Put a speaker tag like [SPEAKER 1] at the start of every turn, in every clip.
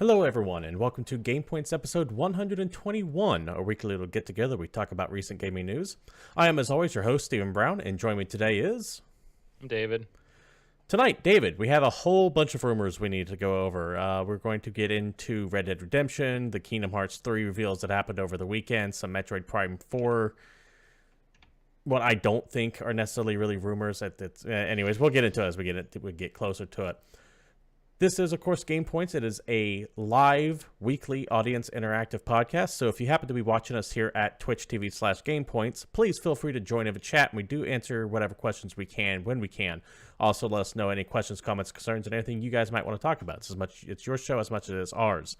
[SPEAKER 1] Hello everyone, and welcome to GamePoints episode 121, a weekly little get-together we talk about recent gaming news. I am, as always, your host, Stephen Brown, and joining me today is...
[SPEAKER 2] I'm David.
[SPEAKER 1] Tonight, David, we have a whole bunch of rumors we need to go over. We're going to get into Red Dead Redemption, the Kingdom Hearts 3 reveals that happened over the weekend, some Metroid Prime 4, what I don't think are necessarily really rumors. Anyways, we'll get into it as we get closer to it. This is, of course, GamePoints. It is a live, weekly audience interactive podcast. So if you happen to be watching us here at Twitch TV/GamePoints, please feel free to join in the chat. And we do answer whatever questions we can when we can. Also, let us know any questions, comments, concerns, and anything you guys might want to talk about. It's your show as much as it is ours.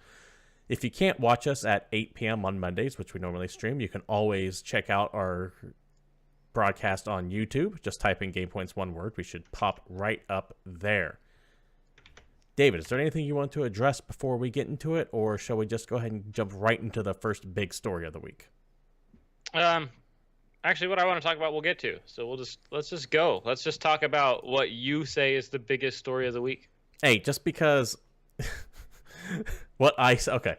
[SPEAKER 1] If you can't watch us at 8 p.m. on Mondays, which we normally stream, you can always check out our broadcast on YouTube. Just type in GamePoints one word. We should pop right up there. David, is there anything you want to address before we get into it, or shall we just go ahead and jump right into the first big story of the week?
[SPEAKER 2] Actually, what I want to talk about, we'll get to. So let's just go. Let's just talk about what you say is the biggest story of the week.
[SPEAKER 1] Hey, just because okay.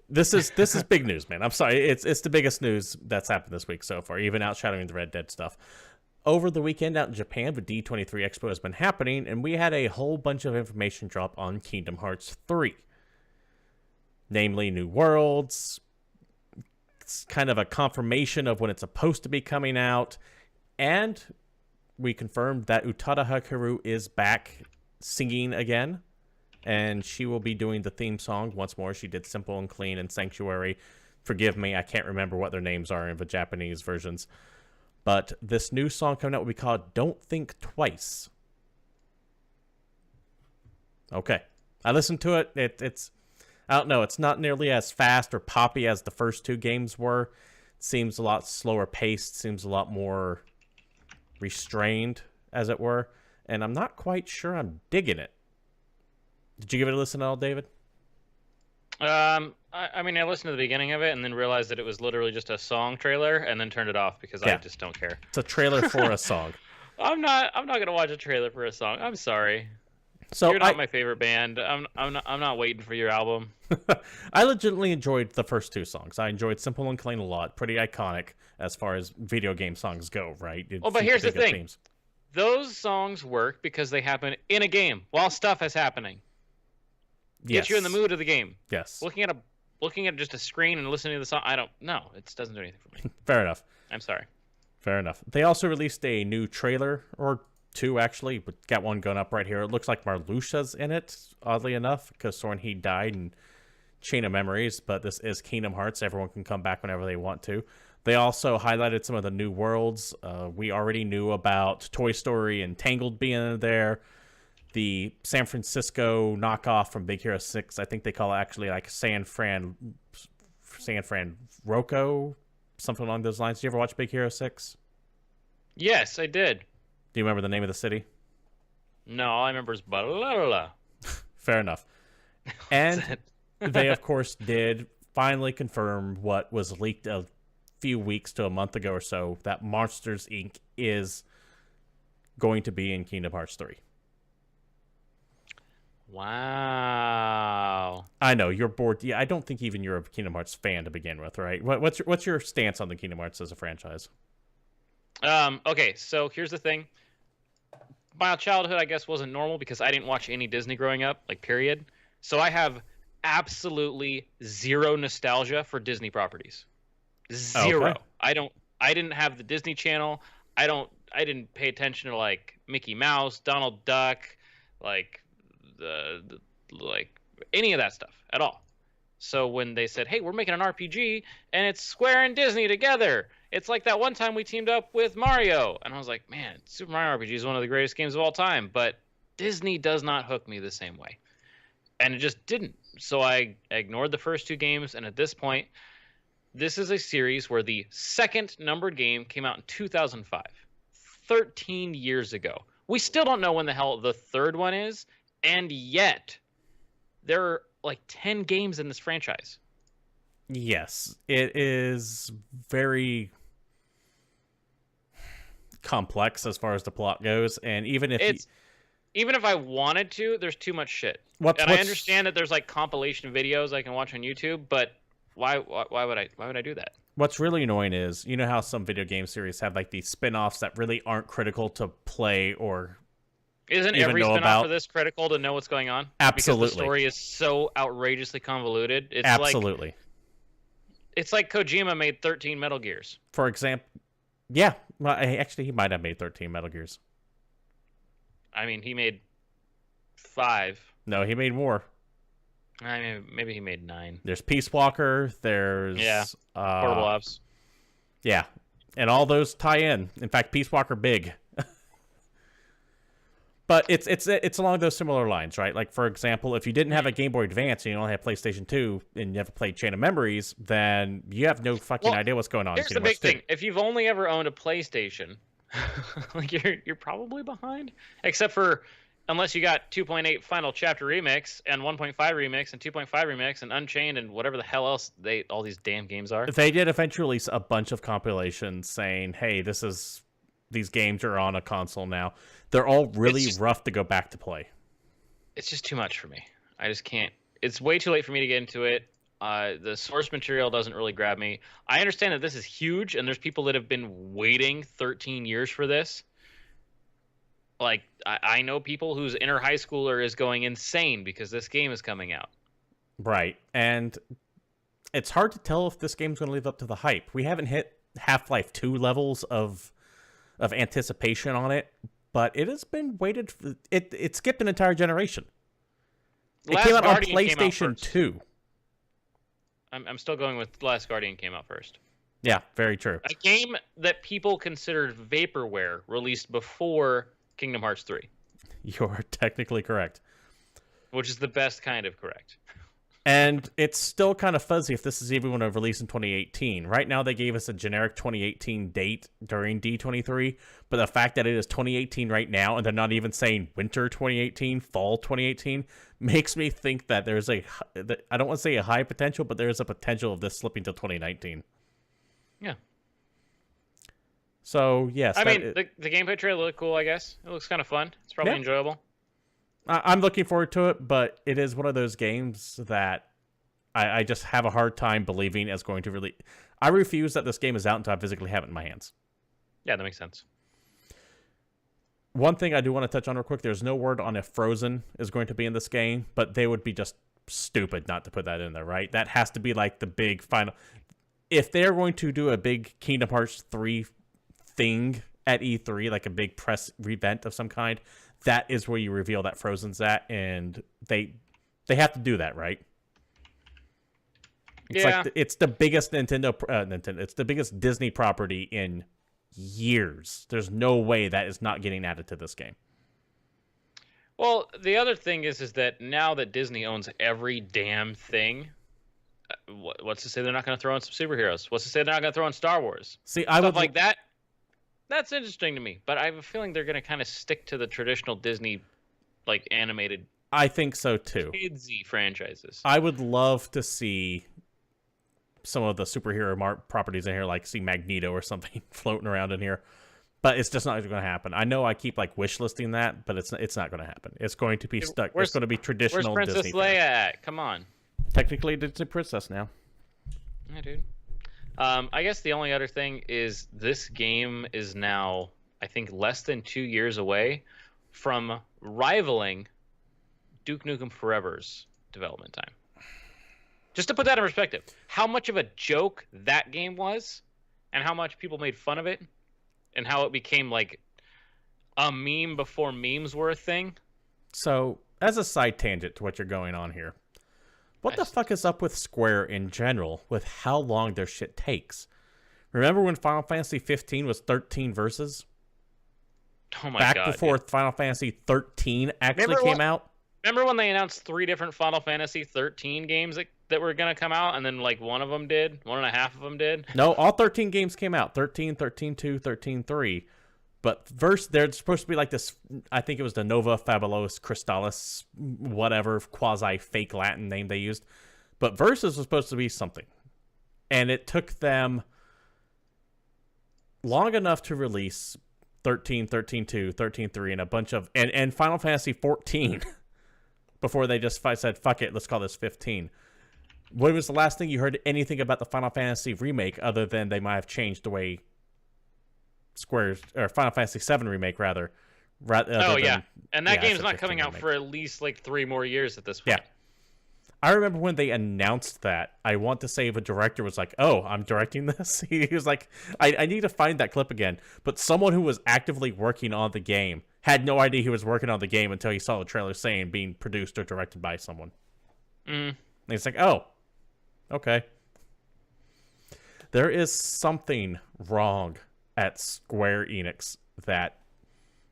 [SPEAKER 1] This is big news, man. I'm sorry. It's the biggest news that's happened this week so far, even outshadowing the Red Dead stuff. Over the weekend out in Japan, the D23 Expo has been happening, and we had a whole bunch of information drop on Kingdom Hearts 3. Namely, new worlds, it's kind of a confirmation of when it's supposed to be coming out, and we confirmed that Utada Hikaru is back singing again, and she will be doing the theme song once more. She did Simple and Clean and Sanctuary. Forgive me, I can't remember what their names are in the Japanese versions. But this new song coming out will be called Don't Think Twice. Okay. I listened to it. It's I don't know. It's not nearly as fast or poppy as the first two games were. It seems a lot slower paced. Seems a lot more restrained, as it were. And I'm not quite sure I'm digging it. Did you give it a listen at all, David?
[SPEAKER 2] I mean, I listened to the beginning of it and then realized that it was literally just a song trailer, and then turned it off because I just don't care.
[SPEAKER 1] It's a trailer for a song.
[SPEAKER 2] I'm not gonna watch a trailer for a song. I'm sorry.
[SPEAKER 1] So
[SPEAKER 2] you're not my favorite band. I'm not waiting for your album.
[SPEAKER 1] I legitimately enjoyed the first two songs. I enjoyed Simple and Clean a lot. Pretty iconic as far as video game songs go, right?
[SPEAKER 2] But here's the thing. Themes. Those songs work because they happen in a game while stuff is happening.
[SPEAKER 1] Yes.
[SPEAKER 2] Get you in the mood of the game.
[SPEAKER 1] Yes.
[SPEAKER 2] Looking at just a screen and listening to the song, it doesn't do anything for me.
[SPEAKER 1] Fair enough.
[SPEAKER 2] I'm sorry.
[SPEAKER 1] Fair enough. They also released a new trailer, or two actually, but got one going up right here. It looks like Marluxia's in it, oddly enough, because Soren he died in Chain of Memories, but this is Kingdom Hearts. Everyone can come back whenever they want to. They also highlighted some of the new worlds. We already knew about Toy Story and Tangled being in there. The San Francisco knockoff from Big Hero 6, I think they call it actually like San Fran Rocco, something along those lines. Did you ever watch Big Hero 6?
[SPEAKER 2] Yes, I did.
[SPEAKER 1] Do you remember the name of the city?
[SPEAKER 2] No, all I remember is blah, blah, blah, blah.
[SPEAKER 1] Fair enough. And they, of course, did finally confirm what was leaked a few weeks to a month ago or so, that Monsters, Inc. is going to be in Kingdom Hearts 3.
[SPEAKER 2] Wow.
[SPEAKER 1] I know you're bored. Yeah, I don't think even you're a Kingdom Hearts fan to begin with, right? What's your stance on the Kingdom Hearts as a franchise?
[SPEAKER 2] Okay, so here's the thing. My childhood, I guess, wasn't normal because I didn't watch any Disney growing up, like period. So I have absolutely zero nostalgia for Disney properties. Zero. Okay. I didn't have the Disney Channel. I didn't pay attention to like Mickey Mouse, Donald Duck, like any of that stuff at all. So when they said, hey, we're making an RPG and it's Square and Disney together, it's like that one time we teamed up with Mario, and I was like, man, Super Mario RPG is one of the greatest games of all time, but Disney does not hook me the same way, and it just didn't. So I ignored the first two games, and at this point, this is a series where the second numbered game came out in 2005, 13 years ago. We still don't know when the hell the third one is, and yet there are like 10 games in this franchise.
[SPEAKER 1] Yes, it is very complex as far as the plot goes, and even if
[SPEAKER 2] even if I wanted to, there's too much shit. I understand that there's like compilation videos I can watch on YouTube, but why would I do that?
[SPEAKER 1] What's really annoying is, you know how some video game series have like these spin-offs that really aren't critical to play or
[SPEAKER 2] isn't
[SPEAKER 1] even
[SPEAKER 2] every
[SPEAKER 1] know
[SPEAKER 2] spin-off
[SPEAKER 1] about?
[SPEAKER 2] of this critical to know what's going on?
[SPEAKER 1] Absolutely.
[SPEAKER 2] Because the story is so outrageously convoluted. It's
[SPEAKER 1] Absolutely.
[SPEAKER 2] It's like Kojima made 13 Metal Gears.
[SPEAKER 1] For example, yeah. Well, actually, he might have made 13 Metal Gears.
[SPEAKER 2] I mean, he made 5.
[SPEAKER 1] No, he made more.
[SPEAKER 2] I mean, maybe he made 9.
[SPEAKER 1] There's Peace Walker. There's
[SPEAKER 2] Portable Ops.
[SPEAKER 1] Yeah, and all those tie in. In fact, Peace Walker big. But it's along those similar lines, right? Like, for example, if you didn't have a Game Boy Advance and you only have PlayStation 2 and you never played Chain of Memories, then you have no fucking idea what's going on.
[SPEAKER 2] Here's the big thing. If you've only ever owned a PlayStation, like you're probably behind. Except for unless you got 2.8 Final Chapter Remix and 1.5 Remix and 2.5 Remix and Unchained and whatever the hell else all these damn games are.
[SPEAKER 1] They did eventually release a bunch of compilations saying, hey, these games are on a console now. They're all really rough to go back to play.
[SPEAKER 2] It's just too much for me. I just can't. It's way too late for me to get into it. The source material doesn't really grab me. I understand that this is huge, and there's people that have been waiting 13 years for this. Like, I know people whose inner high schooler is going insane because this game is coming out.
[SPEAKER 1] Right, and it's hard to tell if this game's going to live up to the hype. We haven't hit Half-Life 2 levels of anticipation on it, but it has been waited. It skipped an entire generation. It came out on PlayStation 2.
[SPEAKER 2] I'm still going with Last Guardian came out first.
[SPEAKER 1] Yeah, very true.
[SPEAKER 2] A game that people considered vaporware released before Kingdom Hearts 3.
[SPEAKER 1] You're technically correct.
[SPEAKER 2] Which is the best kind of correct.
[SPEAKER 1] And it's still kind of fuzzy if this is even going to release in 2018. Right now, they gave us a generic 2018 date during D23, but the fact that it is 2018 right now, and they're not even saying winter 2018, fall 2018, makes me think that there's I don't want to say a high potential, but there's a potential of this slipping to 2019.
[SPEAKER 2] Yeah.
[SPEAKER 1] So, yes.
[SPEAKER 2] I mean, the gameplay trailer looked cool, I guess. It looks kind of fun. It's probably enjoyable.
[SPEAKER 1] I'm looking forward to it, but it is one of those games that I just have a hard time believing is going to really... I refuse that this game is out until I physically have it in my hands.
[SPEAKER 2] Yeah, that makes sense.
[SPEAKER 1] One thing I do want to touch on real quick, there's no word on if Frozen is going to be in this game, but they would be just stupid not to put that in there, right? That has to be like the big final... If they're going to do a big Kingdom Hearts 3 thing at E3, like a big press event of some kind, that is where you reveal that Frozen's at, and they have to do that, right? It's like it's the biggest Nintendo. It's the biggest Disney property in years. There's no way that is not getting added to this game.
[SPEAKER 2] Well, the other thing is that now that Disney owns every damn thing, what's to say they're not going to throw in some superheroes? What's to say they're not going to throw in Star Wars?
[SPEAKER 1] See, I
[SPEAKER 2] Stuff
[SPEAKER 1] would
[SPEAKER 2] like that. That's interesting to me, but I have a feeling they're going to kind of stick to the traditional Disney, like, animated.
[SPEAKER 1] I think so too.
[SPEAKER 2] Kidsy franchises.
[SPEAKER 1] I would love to see some of the superhero properties in here, like see Magneto or something floating around in here, but it's just not going to happen. I know I keep like wish listing that, but it's not going to happen. It's going to be stuck. It's going to be traditional.
[SPEAKER 2] Where's Princess
[SPEAKER 1] Disney
[SPEAKER 2] Leia at? Come on.
[SPEAKER 1] Technically, it's a princess now.
[SPEAKER 2] Yeah, dude. I guess the only other thing is this game is now, I think, less than 2 years away from rivaling Duke Nukem Forever's development time. Just to put that in perspective, how much of a joke that game was, and how much people made fun of it, and how it became like a meme before memes were a thing.
[SPEAKER 1] So, as a side tangent to what you're going on here, what the fuck is up with Square in general with how long their shit takes? Remember when Final Fantasy 15 was 13 verses?
[SPEAKER 2] Oh my god.
[SPEAKER 1] Back before Final Fantasy 13 actually came out?
[SPEAKER 2] Remember when they announced 3 different Final Fantasy 13 games that were going to come out, and then like one of them did? 1.5 of them did?
[SPEAKER 1] No, all 13 games came out. 13, 13.2, 13.3. But first, there's supposed to be like this, I think it was the Nova Fabulosa Crystallis, whatever quasi-fake Latin name they used. But Versus was supposed to be something. And it took them long enough to release 13, 13-2, 13-3, and a bunch of and Final Fantasy 14 before they just said, fuck it, let's call this 15. When was the last thing you heard anything about the Final Fantasy remake other than they might have changed the way Square's, or Final Fantasy 7 remake rather.
[SPEAKER 2] And that game's not coming out for at least like 3 more years at this point.
[SPEAKER 1] Yeah. I remember when they announced that, I want to say the director was like, oh, I'm directing this? He was like, I need to find that clip again. But someone who was actively working on the game had no idea he was working on the game until he saw the trailer saying being produced or directed by someone. And he's like, oh, okay. There is something wrong at Square Enix that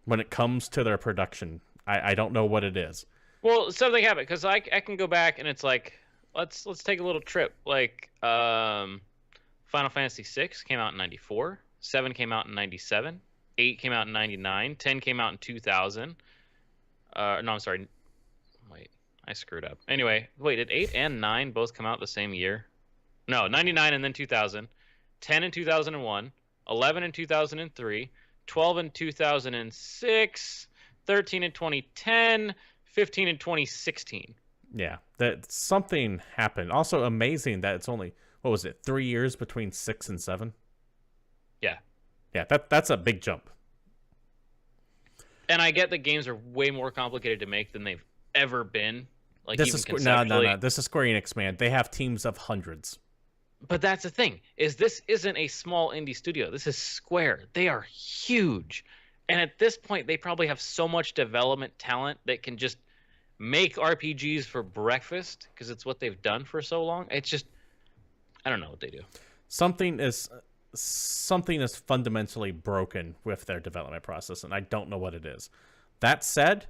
[SPEAKER 1] when it comes to their production, I don't know what it is.
[SPEAKER 2] Well, something happened because I can go back and it's like let's take a little trip. Like Final Fantasy 6 came out in 94, 7 came out in 97, 8 came out in 99, 10 came out in 2000. No, I'm sorry. Wait, I screwed up. Anyway, wait, did 8 and 9 both come out the same year? No, 99 and then 2000, 10 in 2001, 11 in 2003, 12 in 2006, 13 in 2010. 15 in 2016.
[SPEAKER 1] Yeah, that something happened. Also amazing that it's only, what was it, 3 years between 6 and 7?
[SPEAKER 2] Yeah.
[SPEAKER 1] Yeah, that's a big jump.
[SPEAKER 2] And I get that games are way more complicated to make than they've ever been. Like
[SPEAKER 1] this
[SPEAKER 2] even
[SPEAKER 1] is
[SPEAKER 2] conceptually.
[SPEAKER 1] no. This is Square Enix, man. They have teams of hundreds.
[SPEAKER 2] But that's the thing, is this isn't a small indie studio. This is Square. They are huge. And at this point, they probably have so much development talent that can just make RPGs for breakfast because it's what they've done for so long. It's just, I don't know what they do.
[SPEAKER 1] Something is fundamentally broken with their development process, and I don't know what it is. That said,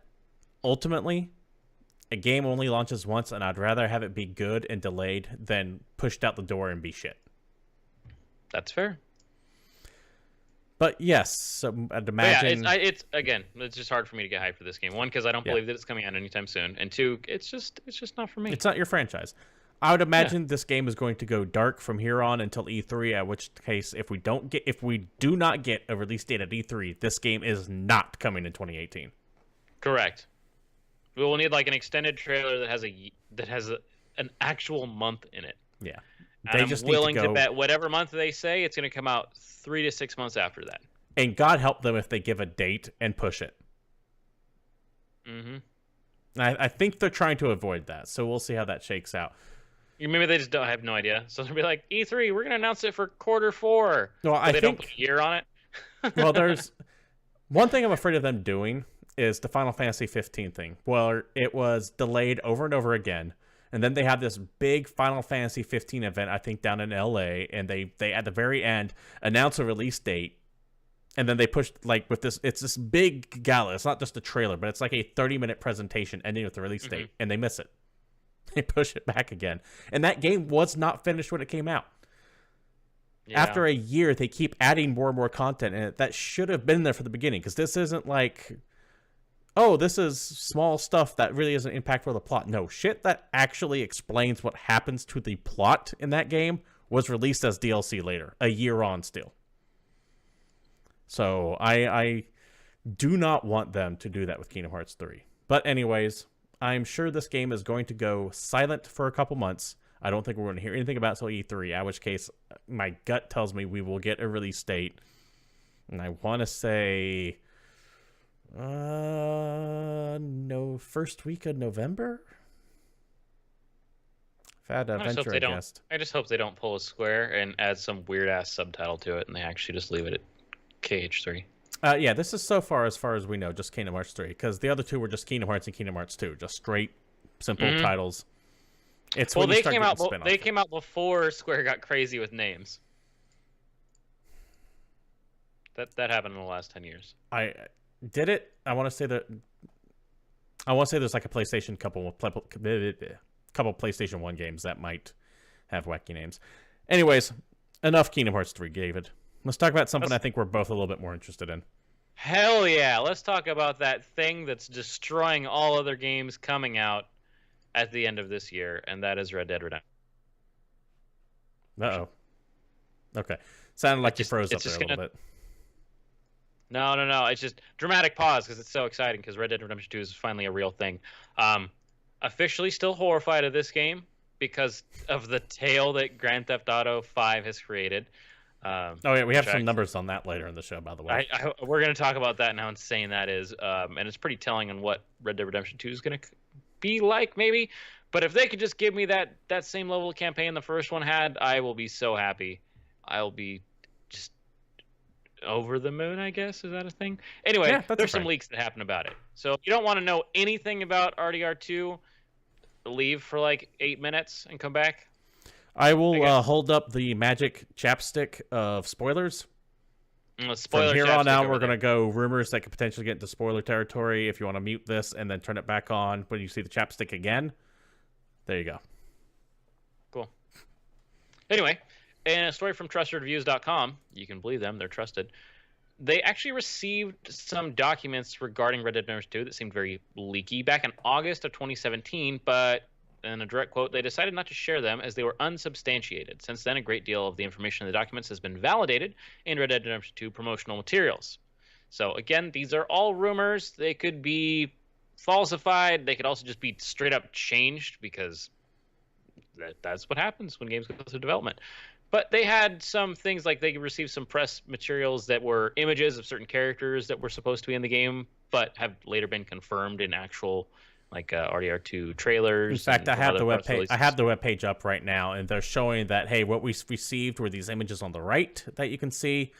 [SPEAKER 1] ultimately, a game only launches once, and I'd rather have it be good and delayed than pushed out the door and be shit.
[SPEAKER 2] That's fair.
[SPEAKER 1] But yes, so I'd imagine...
[SPEAKER 2] Yeah, it's again, it's just hard for me to get hyped for this game. 1, because I don't believe that it's coming out anytime soon, and 2, it's just not for me.
[SPEAKER 1] It's not your franchise. I would imagine this game is going to go dark from here on until E3. At which case, if we do not get a release date at E3, this game is not coming in 2018.
[SPEAKER 2] Correct. We will need like an extended trailer that has an actual month in it.
[SPEAKER 1] Yeah.
[SPEAKER 2] And I'm willing to bet whatever month they say, it's going to come out 3 to 6 months after that.
[SPEAKER 1] And God help them if they give a date and push it.
[SPEAKER 2] Mm-hmm.
[SPEAKER 1] I think they're trying to avoid that, so we'll see how that shakes out.
[SPEAKER 2] Maybe they just don't have no idea. So they'll be like, E3, we're going to announce it for Q4.
[SPEAKER 1] Well,
[SPEAKER 2] they don't put a year on it.
[SPEAKER 1] Well, there's one thing I'm afraid of them doing is the Final Fantasy 15 thing. Well, it was delayed over and over again. And then they have this big Final Fantasy 15 event, I think, down in LA, and they at the very end announce a release date, and then they push like with this. It's this big gala. It's not just a trailer, but it's like a 30-minute presentation ending with the release date, and they miss it. They push it back again, and that game was not finished when it came out. Yeah. After a year, they keep adding more and more content, and that should have been there from the beginning, because this isn't like, oh, this is small stuff that really isn't impactful to the plot. No, shit that actually explains what happens to the plot in that game was released as DLC later, a year on still. So I do not want them to do that with Kingdom Hearts 3. But anyways, I'm sure this game is going to go silent for a couple months. I don't think we're going to hear anything about it until E3, at which case my gut tells me we will get a release date. And I want to say... no, first week of November? Fad Adventure, I guess.
[SPEAKER 2] I just hope they don't pull a Square and add some weird-ass subtitle to it, and they actually just leave it at KH3.
[SPEAKER 1] Yeah, this is so far as we know, just Kingdom Hearts 3, because the other two were just Kingdom Hearts and Kingdom Hearts 2, just straight, simple titles. It's
[SPEAKER 2] well, they came out before Square got crazy with names. That happened in the last 10 years.
[SPEAKER 1] Did it? I want to say there's like a PlayStation couple PlayStation 1 games that might have wacky names. Anyways, enough Kingdom Hearts 3, David. Let's talk about something I think we're both a little bit more interested in.
[SPEAKER 2] Hell yeah. Let's talk about that thing that's destroying all other games coming out at the end of this year, and that is Red Dead Redemption.
[SPEAKER 1] Uh-oh. Okay. Sounded like you froze up there a little bit.
[SPEAKER 2] No. It's just dramatic pause because it's so exciting because Red Dead Redemption 2 is finally a real thing. Officially still horrified of this game because of the tale that Grand Theft Auto 5 has created.
[SPEAKER 1] Oh yeah, we have some numbers on that later in the show, by the way.
[SPEAKER 2] We're going to talk about that and how insane that is, and it's pretty telling on what Red Dead Redemption 2 is going to be like, maybe. But if they could just give me that same level of campaign the first one had, I will be so happy. I'll be just over the moon, I guess. Is that a thing? Anyway,
[SPEAKER 1] Yeah,
[SPEAKER 2] there's some leaks that happen about it. So if you don't want to know anything about RDR2, leave for like 8 minutes and come back.
[SPEAKER 1] I will hold up the magic chapstick of spoilers. From here on out, we're going to go rumors that could potentially get into spoiler territory. If you want to mute this and then turn it back on when you see the chapstick again, there you go.
[SPEAKER 2] Cool. Anyway, in a story from trustedreviews.com, you can believe them, they're trusted, they actually received some documents regarding Red Dead Redemption 2 that seemed very leaky back in August of 2017, but in a direct quote, they decided not to share them as they were unsubstantiated. Since then, a great deal of the information in the documents has been validated in Red Dead Redemption 2 promotional materials. So again, these are all rumors. They could be falsified. They could also just be straight up changed because that's what happens when games go through development. But they had some things like they received some press materials that were images of certain characters that were supposed to be in the game, but have later been confirmed in actual like RDR2 trailers.
[SPEAKER 1] In fact, I have the web page. I have the web page up right now, and they're showing that hey, what we received were these images on the right that you can see.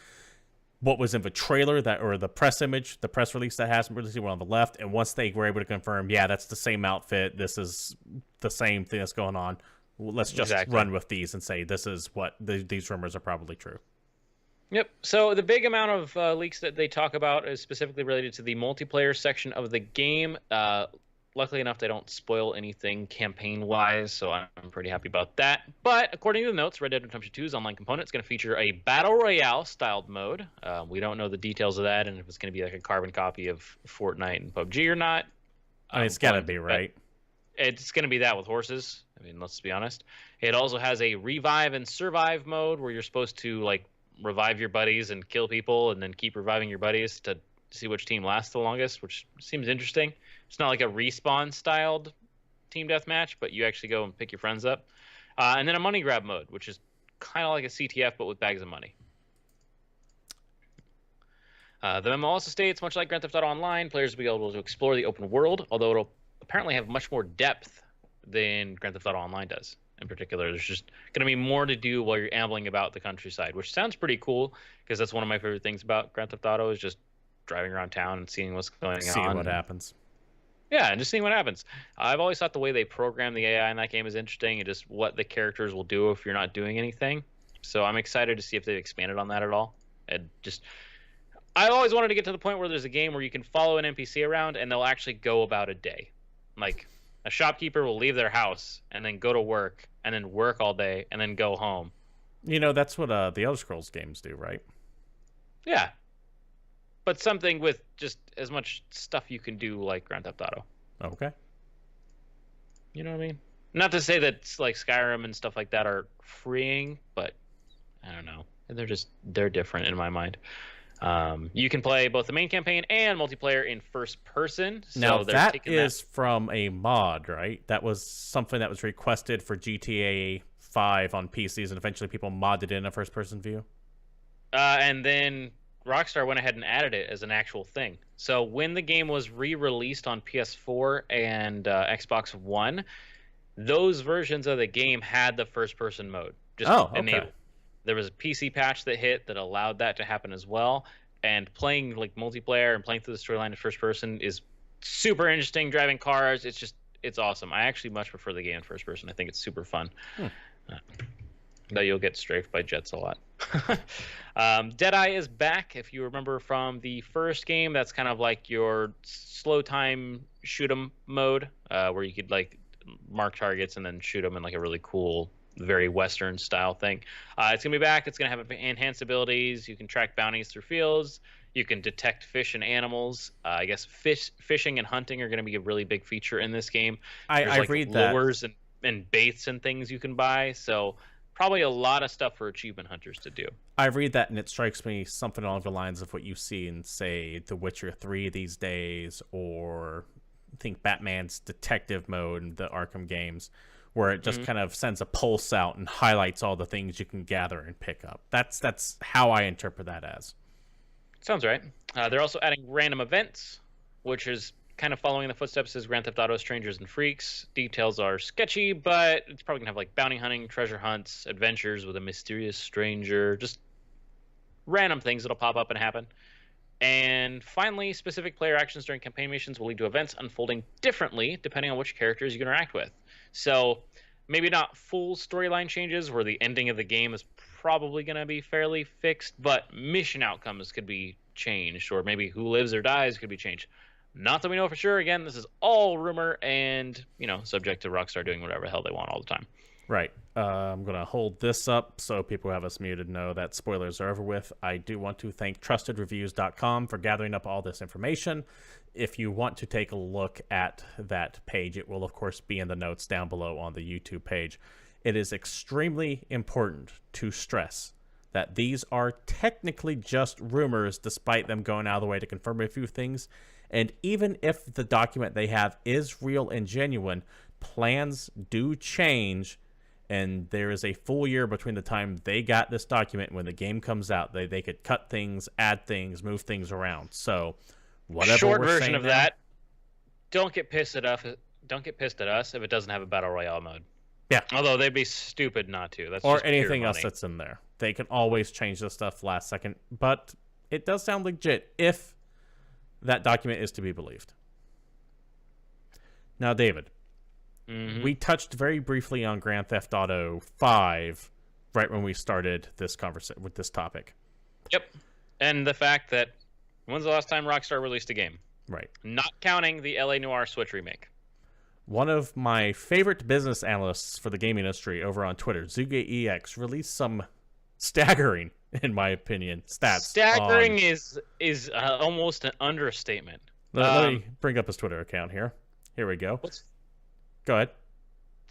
[SPEAKER 1] What was in the trailer or the press image, the press release that hasn't really seen one on the left. And once they were able to confirm, yeah, that's the same outfit. This is the same thing that's going on. Let's just run with these and say this is what these rumors are probably true.
[SPEAKER 2] Yep. So the big amount of leaks that they talk about is specifically related to the multiplayer section of the game. Luckily enough, they don't spoil anything campaign-wise, so I'm pretty happy about that. But according to the notes, Red Dead Redemption 2's online component is going to feature a Battle Royale-styled mode. We don't know the details of that and if it's going to be like a carbon copy of Fortnite and PUBG or not.
[SPEAKER 1] I mean, it's got to be, right?
[SPEAKER 2] It's going to be that with horses. I mean, let's be honest. It also has a revive and survive mode where you're supposed to like revive your buddies and kill people and then keep reviving your buddies to see which team lasts the longest, which seems interesting. It's not like a respawn styled team deathmatch, but you actually go and pick your friends up. And then a money grab mode, which is kind of like a CTF but with bags of money. The memo also states, much like Grand Theft Auto Online, players will be able to explore the open world, although it'll apparently have much more depth than Grand Theft Auto Online does. In particular, there's just going to be more to do while you're ambling about the countryside, which sounds pretty cool because that's one of my favorite things about Grand Theft Auto is just driving around town and seeing what's going on.
[SPEAKER 1] Seeing what happens.
[SPEAKER 2] Yeah, and just seeing what happens. I've always thought the way they program the AI in that game is interesting and just what the characters will do if you're not doing anything. So I'm excited to see if they've expanded on that at all. And just, I always wanted to get to the point where there's a game where you can follow an NPC around and they'll actually go about a day. Like a shopkeeper will leave their house and then go to work and then work all day and then go home.
[SPEAKER 1] You know, that's what the Elder Scrolls games do, right?
[SPEAKER 2] Yeah. But something with just as much stuff you can do like Grand Theft Auto.
[SPEAKER 1] Okay.
[SPEAKER 2] You know what I mean? Not to say that like Skyrim and stuff like that are freeing, but I don't know. They're different in my mind. You can play both the main campaign and multiplayer in first person. So
[SPEAKER 1] now that is from a mod, right? That was something that was requested for GTA 5 on PCs, and eventually people modded in a first person view.
[SPEAKER 2] And then Rockstar went ahead and added it as an actual thing. So when the game was re-released on PS4 and Xbox One, those versions of the game had the first-person mode.
[SPEAKER 1] Okay.
[SPEAKER 2] There was a PC patch that hit that allowed that to happen as well. And playing like multiplayer and playing through the storyline in first person is super interesting. Driving cars, it's awesome. I actually much prefer the game in first person. I think it's super fun. Though you'll get strafed by jets a lot. Deadeye is back. If you remember from the first game, that's kind of like your slow time shoot 'em mode, where you could like mark targets and then shoot them in like a really cool, very Western style thing. It's gonna be back. It's gonna have enhanced abilities. You can track bounties through fields. You can detect fish and animals. I guess fishing and hunting are gonna be a really big feature in this game.
[SPEAKER 1] I
[SPEAKER 2] like
[SPEAKER 1] read
[SPEAKER 2] lures and baits and things you can buy. So probably a lot of stuff for achievement hunters to do.
[SPEAKER 1] I read that and it strikes me something along the lines of what you see in, say, The Witcher 3 these days, or I think Batman's detective mode in the Arkham games, where it just kind of sends a pulse out and highlights all the things you can gather and pick up. That's how I interpret that as.
[SPEAKER 2] Sounds right. They're also adding random events, which is kind of following the footsteps as Grand Theft Auto Strangers and Freaks. Details are sketchy, but it's probably going to have like bounty hunting, treasure hunts, adventures with a mysterious stranger, just random things that'll pop up and happen. And finally, specific player actions during campaign missions will lead to events unfolding differently depending on which characters you interact with. So maybe not full storyline changes where the ending of the game is probably going to be fairly fixed, but mission outcomes could be changed, or maybe who lives or dies could be changed. Not that we know for sure. Again, this is all rumor and, subject to Rockstar doing whatever the hell they want all the time.
[SPEAKER 1] Right. I'm going to hold this up so people who have us muted know that spoilers are over with. I do want to thank TrustedReviews.com for gathering up all this information. If you want to take a look at that page, it will, of course, be in the notes down below on the YouTube page. It is extremely important to stress that these are technically just rumors, despite them going out of the way to confirm a few things. And even if the document they have is real and genuine, plans do change, and there is a full year between the time they got this document and when the game comes out. They could cut things, add things, move things around. So whatever
[SPEAKER 2] Short
[SPEAKER 1] we're
[SPEAKER 2] version
[SPEAKER 1] saying
[SPEAKER 2] of
[SPEAKER 1] now,
[SPEAKER 2] that, don't get pissed at us. Don't get pissed at us if it doesn't have a battle royale mode.
[SPEAKER 1] Yeah.
[SPEAKER 2] Although they'd be stupid not to. That's
[SPEAKER 1] or
[SPEAKER 2] just pure
[SPEAKER 1] anything else
[SPEAKER 2] money.
[SPEAKER 1] that's in there. They can always change this stuff last second, but it does sound legit if that document is to be believed. Now, David, we touched very briefly on Grand Theft Auto 5 right when we started this conversation with this topic.
[SPEAKER 2] Yep. And the fact that when's the last time Rockstar released a game?
[SPEAKER 1] Right.
[SPEAKER 2] Not counting the LA Noire Switch remake.
[SPEAKER 1] One of my favorite business analysts for the gaming industry over on Twitter, ZugeEX, released some staggering, in my opinion, stats.
[SPEAKER 2] Staggering is almost an understatement.
[SPEAKER 1] Let me bring up his Twitter account here. Here we go. Go ahead.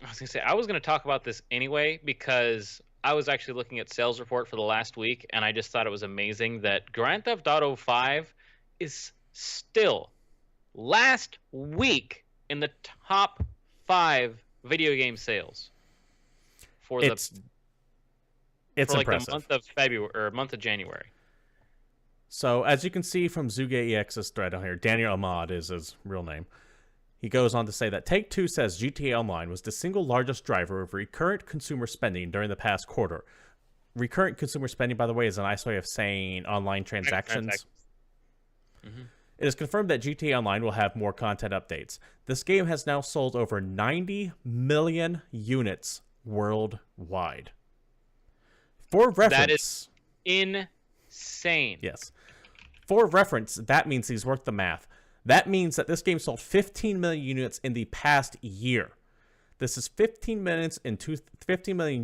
[SPEAKER 2] I was going to say, I was going to talk about this anyway because I was actually looking at sales report for the last week, and I just thought it was amazing that Grand Theft Auto 5 is still, last week, in the top 5 video game sales for
[SPEAKER 1] it's impressive.
[SPEAKER 2] the month of February or month of January.
[SPEAKER 1] So as you can see from ZugeEX's thread on here, Daniel Ahmad is his real name. He goes on to say that Take-Two says GTA Online was the single largest driver of recurrent consumer spending during the past quarter. Recurrent consumer spending, by the way, is a nice way of saying online transactions. It is confirmed that GTA Online will have more content updates. This game has now sold over 90 million units worldwide. For reference...
[SPEAKER 2] That is insane.
[SPEAKER 1] Yes. For reference, that means he's worked the math. That means that this game sold 15 million units in the past year. This is 15 million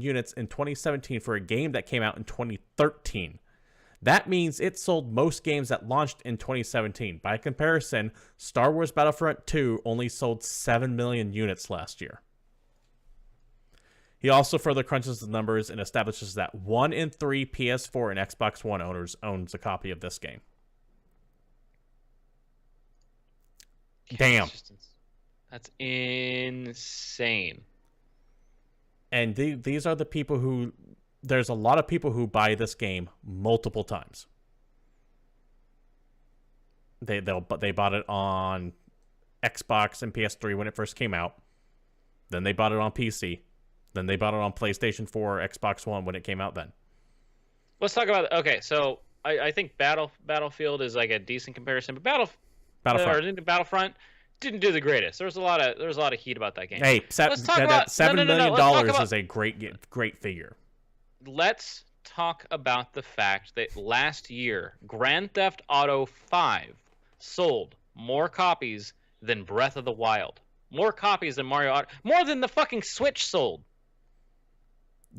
[SPEAKER 1] units in 2017 for a game that came out in 2013. That means it sold most games that launched in 2017. By comparison, Star Wars Battlefront 2 only sold 7 million units last year. He also further crunches the numbers and establishes that 1 in 3 PS4 and Xbox One owners owns a copy of this game. Damn.
[SPEAKER 2] That's insane.
[SPEAKER 1] And these are the people who... There's a lot of people who buy this game multiple times. They bought it on Xbox and PS3 when it first came out. Then they bought it on PC. Then they bought it on PlayStation 4 or Xbox One when it came out then.
[SPEAKER 2] Let's talk about... Okay, so I think Battlefield is like a decent comparison, but Battlefront didn't do the greatest. There was a lot of heat about that game.
[SPEAKER 1] Hey, $7 million is a great figure.
[SPEAKER 2] Let's talk about the fact that last year, Grand Theft Auto 5 sold more copies than Breath of the Wild. More copies than Mario Odyssey. More than the fucking Switch sold.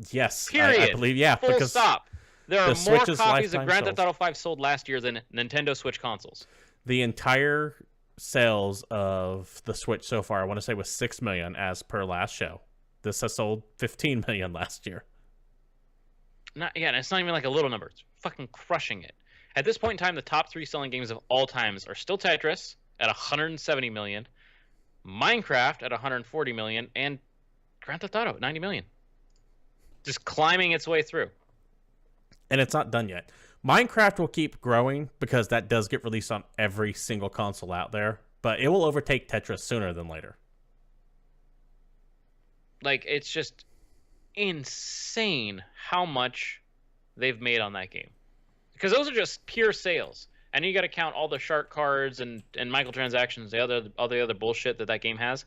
[SPEAKER 1] Yes,
[SPEAKER 2] Period.
[SPEAKER 1] I believe, yeah.
[SPEAKER 2] Full stop. There are more copies of Grand
[SPEAKER 1] sales.
[SPEAKER 2] Theft Auto 5 sold last year than Nintendo Switch consoles.
[SPEAKER 1] The entire sales of the Switch so far, I want to say, was 6 million as per last show. This has sold 15 million last year.
[SPEAKER 2] Not yeah, and it's not even like a little number. It's fucking crushing it. At this point in time, the top 3 selling games of all times are still Tetris at 170 million, Minecraft at 140 million, and Grand Theft Auto at 90 million. Just climbing its way through.
[SPEAKER 1] And it's not done yet. Minecraft will keep growing because that does get released on every single console out there, but it will overtake Tetris sooner than later.
[SPEAKER 2] Like, it's just insane how much they've made on that game. Because those are just pure sales. And you got to count all the shark cards and microtransactions, all the other bullshit that game has.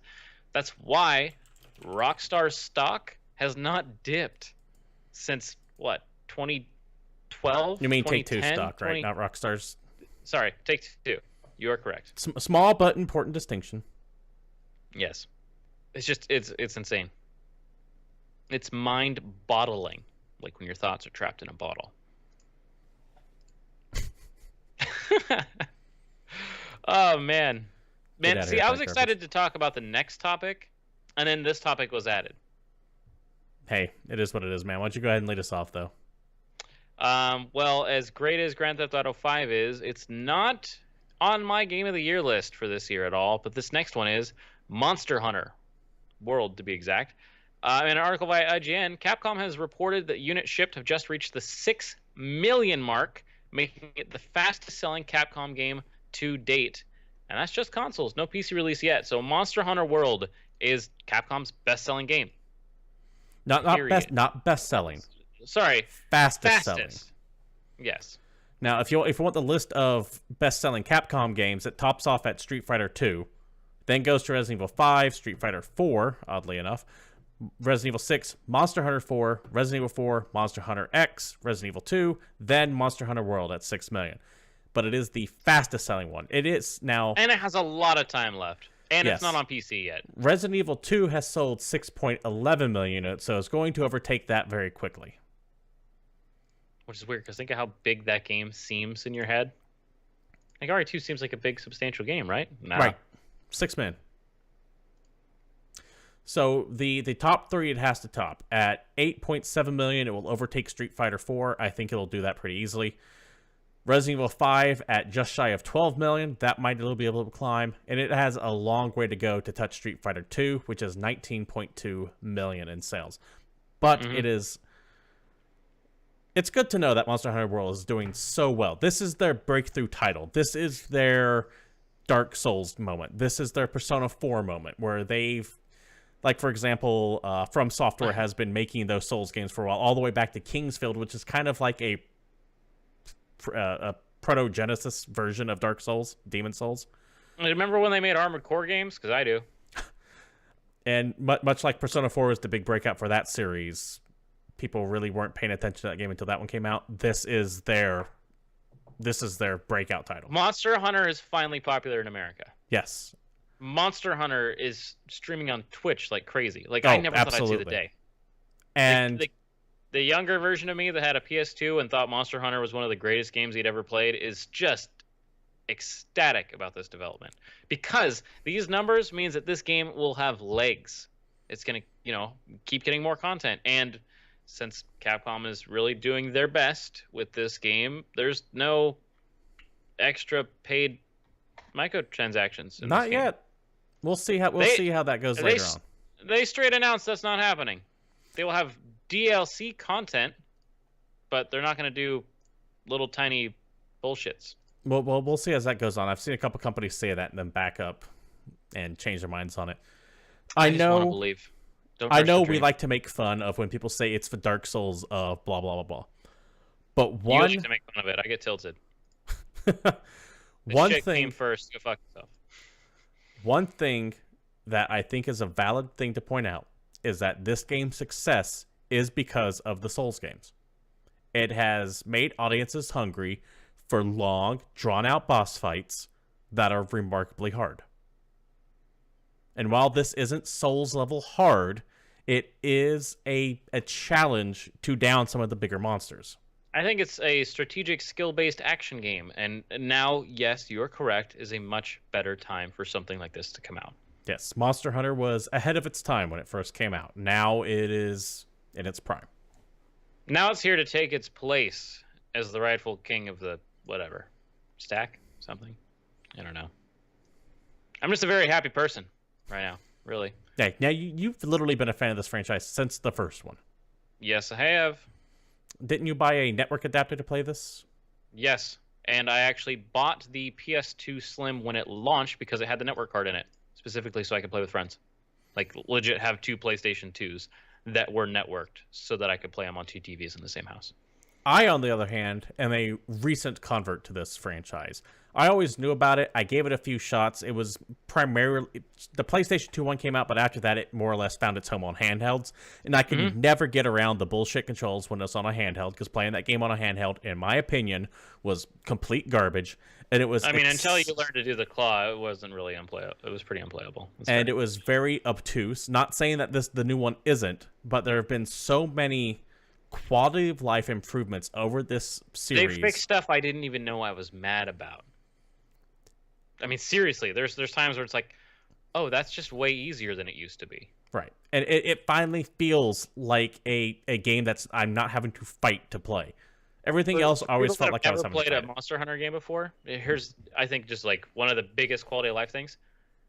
[SPEAKER 2] That's why Rockstar's stock has not dipped since, what, 2012?
[SPEAKER 1] You mean Take-Two stock, right? Not Rockstar's.
[SPEAKER 2] Sorry, Take-Two. You are correct.
[SPEAKER 1] Small but important distinction.
[SPEAKER 2] Yes. It's just, it's insane. It's mind-boggling, like when your thoughts are trapped in a bottle. Oh, man. See, I was excited to talk about the next topic, and then this topic was added.
[SPEAKER 1] Hey, it is what it is, man. Why don't you go ahead and lead us off, though?
[SPEAKER 2] Well, as great as Grand Theft Auto 5 is, it's not on my Game of the Year list for this year at all, but this next one is Monster Hunter World, to be exact. In an article by IGN, Capcom has reported that units shipped have just reached the 6 million mark, making it the fastest-selling Capcom game to date. And that's just consoles, no PC release yet. So Monster Hunter World is Capcom's best-selling game.
[SPEAKER 1] Not best-selling.
[SPEAKER 2] Sorry,
[SPEAKER 1] fastest-selling.
[SPEAKER 2] Yes.
[SPEAKER 1] Now, if you want the list of best-selling Capcom games, it tops off at Street Fighter 2, then goes to Resident Evil 5, Street Fighter 4, oddly enough, Resident Evil 6, Monster Hunter 4, Resident Evil 4, Monster Hunter X, Resident Evil 2, then Monster Hunter World at 6 million. But it is the fastest selling one. It is now.
[SPEAKER 2] And it has a lot of time left. And
[SPEAKER 1] yes.
[SPEAKER 2] It's not on PC yet.
[SPEAKER 1] Resident Evil 2 has sold 6.11 million units, so it's going to overtake that very quickly.
[SPEAKER 2] Which is weird, because think of how big that game seems in your head. Like, RE2 seems like a big, substantial game, right? Nah.
[SPEAKER 1] Right. 6 million. So the top 3 it has to top. At 8.7 million, it will overtake Street Fighter 4. I think it'll do that pretty easily. Resident Evil 5 at just shy of 12 million. That might be able to climb. And it has a long way to go to touch Street Fighter 2, which is 19.2 million in sales. But it's good to know that Monster Hunter World is doing so well. This is their breakthrough title. This is their Dark Souls moment. This is their Persona 4 moment, where they've, like, for example, From Software has been making those Souls games for a while, all the way back to Kingsfield, which is kind of like a proto-Genesis version of Dark Souls, Demon Souls.
[SPEAKER 2] Remember when they made Armored Core games? Because I do.
[SPEAKER 1] And much like Persona 4 was the big breakout for that series, people really weren't paying attention to that game until that one came out. This is their breakout title.
[SPEAKER 2] Monster Hunter is finally popular in America.
[SPEAKER 1] Yes.
[SPEAKER 2] Monster Hunter is streaming on Twitch like crazy. Like, I never thought I'd see the day.
[SPEAKER 1] And
[SPEAKER 2] the younger version of me that had a PS2 and thought Monster Hunter was one of the greatest games he'd ever played is just ecstatic about this development. Because these numbers means that this game will have legs. It's going to, keep getting more content. And since Capcom is really doing their best with this game, there's no extra paid microtransactions in
[SPEAKER 1] not
[SPEAKER 2] this
[SPEAKER 1] yet.
[SPEAKER 2] Game.
[SPEAKER 1] We'll see how that goes later on.
[SPEAKER 2] They straight announced that's not happening. They will have DLC content, but they're not going to do little tiny bullshits.
[SPEAKER 1] Well, we'll see as that goes on. I've seen a couple companies say that and then back up and change their minds on it. I
[SPEAKER 2] just want to believe.
[SPEAKER 1] I know we like to make fun of when people say it's the Dark Souls of blah blah blah blah. But one,
[SPEAKER 2] you like to make fun of it. I get tilted.
[SPEAKER 1] One
[SPEAKER 2] shit
[SPEAKER 1] thing
[SPEAKER 2] came first. Go fuck yourself.
[SPEAKER 1] One thing that I think is a valid thing to point out is that this game's success is because of the Souls games. It has made audiences hungry for long, drawn-out boss fights that are remarkably hard. And while this isn't Souls-level hard, it is a challenge to down some of the bigger monsters.
[SPEAKER 2] I think it's a strategic, skill-based action game. And now, yes, you are correct, is a much better time for something like this to come out.
[SPEAKER 1] Yes, Monster Hunter was ahead of its time when it first came out. Now it is in its prime.
[SPEAKER 2] Now it's here to take its place as the rightful king of the whatever stack something. I don't know. I'm just a very happy person right now, really.
[SPEAKER 1] Yeah, now you've literally been a fan of this franchise since the first one.
[SPEAKER 2] Yes, I have.
[SPEAKER 1] Didn't you buy a network adapter to play this?
[SPEAKER 2] Yes, and I actually bought the PS2 Slim when it launched because it had the network card in it, specifically so I could play with friends. Like, legit have two PlayStation 2s that were networked so that I could play them on two TVs in the same house.
[SPEAKER 1] I, on the other hand, am a recent convert to this franchise. I always knew about it. I gave it a few shots. It was primarily... The PlayStation 2 one came out, but after that, it more or less found its home on handhelds. And I could never get around the bullshit controls when it's on a handheld, because playing that game on a handheld, in my opinion, was complete garbage. And it was...
[SPEAKER 2] I mean, until you learned to do the claw, it wasn't really unplayable. It was pretty unplayable.
[SPEAKER 1] And it was very obtuse. Not saying that the new one isn't, but there have been so many quality of life improvements over this series.
[SPEAKER 2] They fixed stuff I didn't even know I was mad about. I mean, seriously, there's times where it's like, oh, that's just way easier than it used to be.
[SPEAKER 1] Right. And it finally feels like a game that's I'm not having to fight to play. Everything else always felt like I was having to fight.
[SPEAKER 2] Never played a Monster Hunter game before. Here's, I think, just like one of the biggest quality of life things.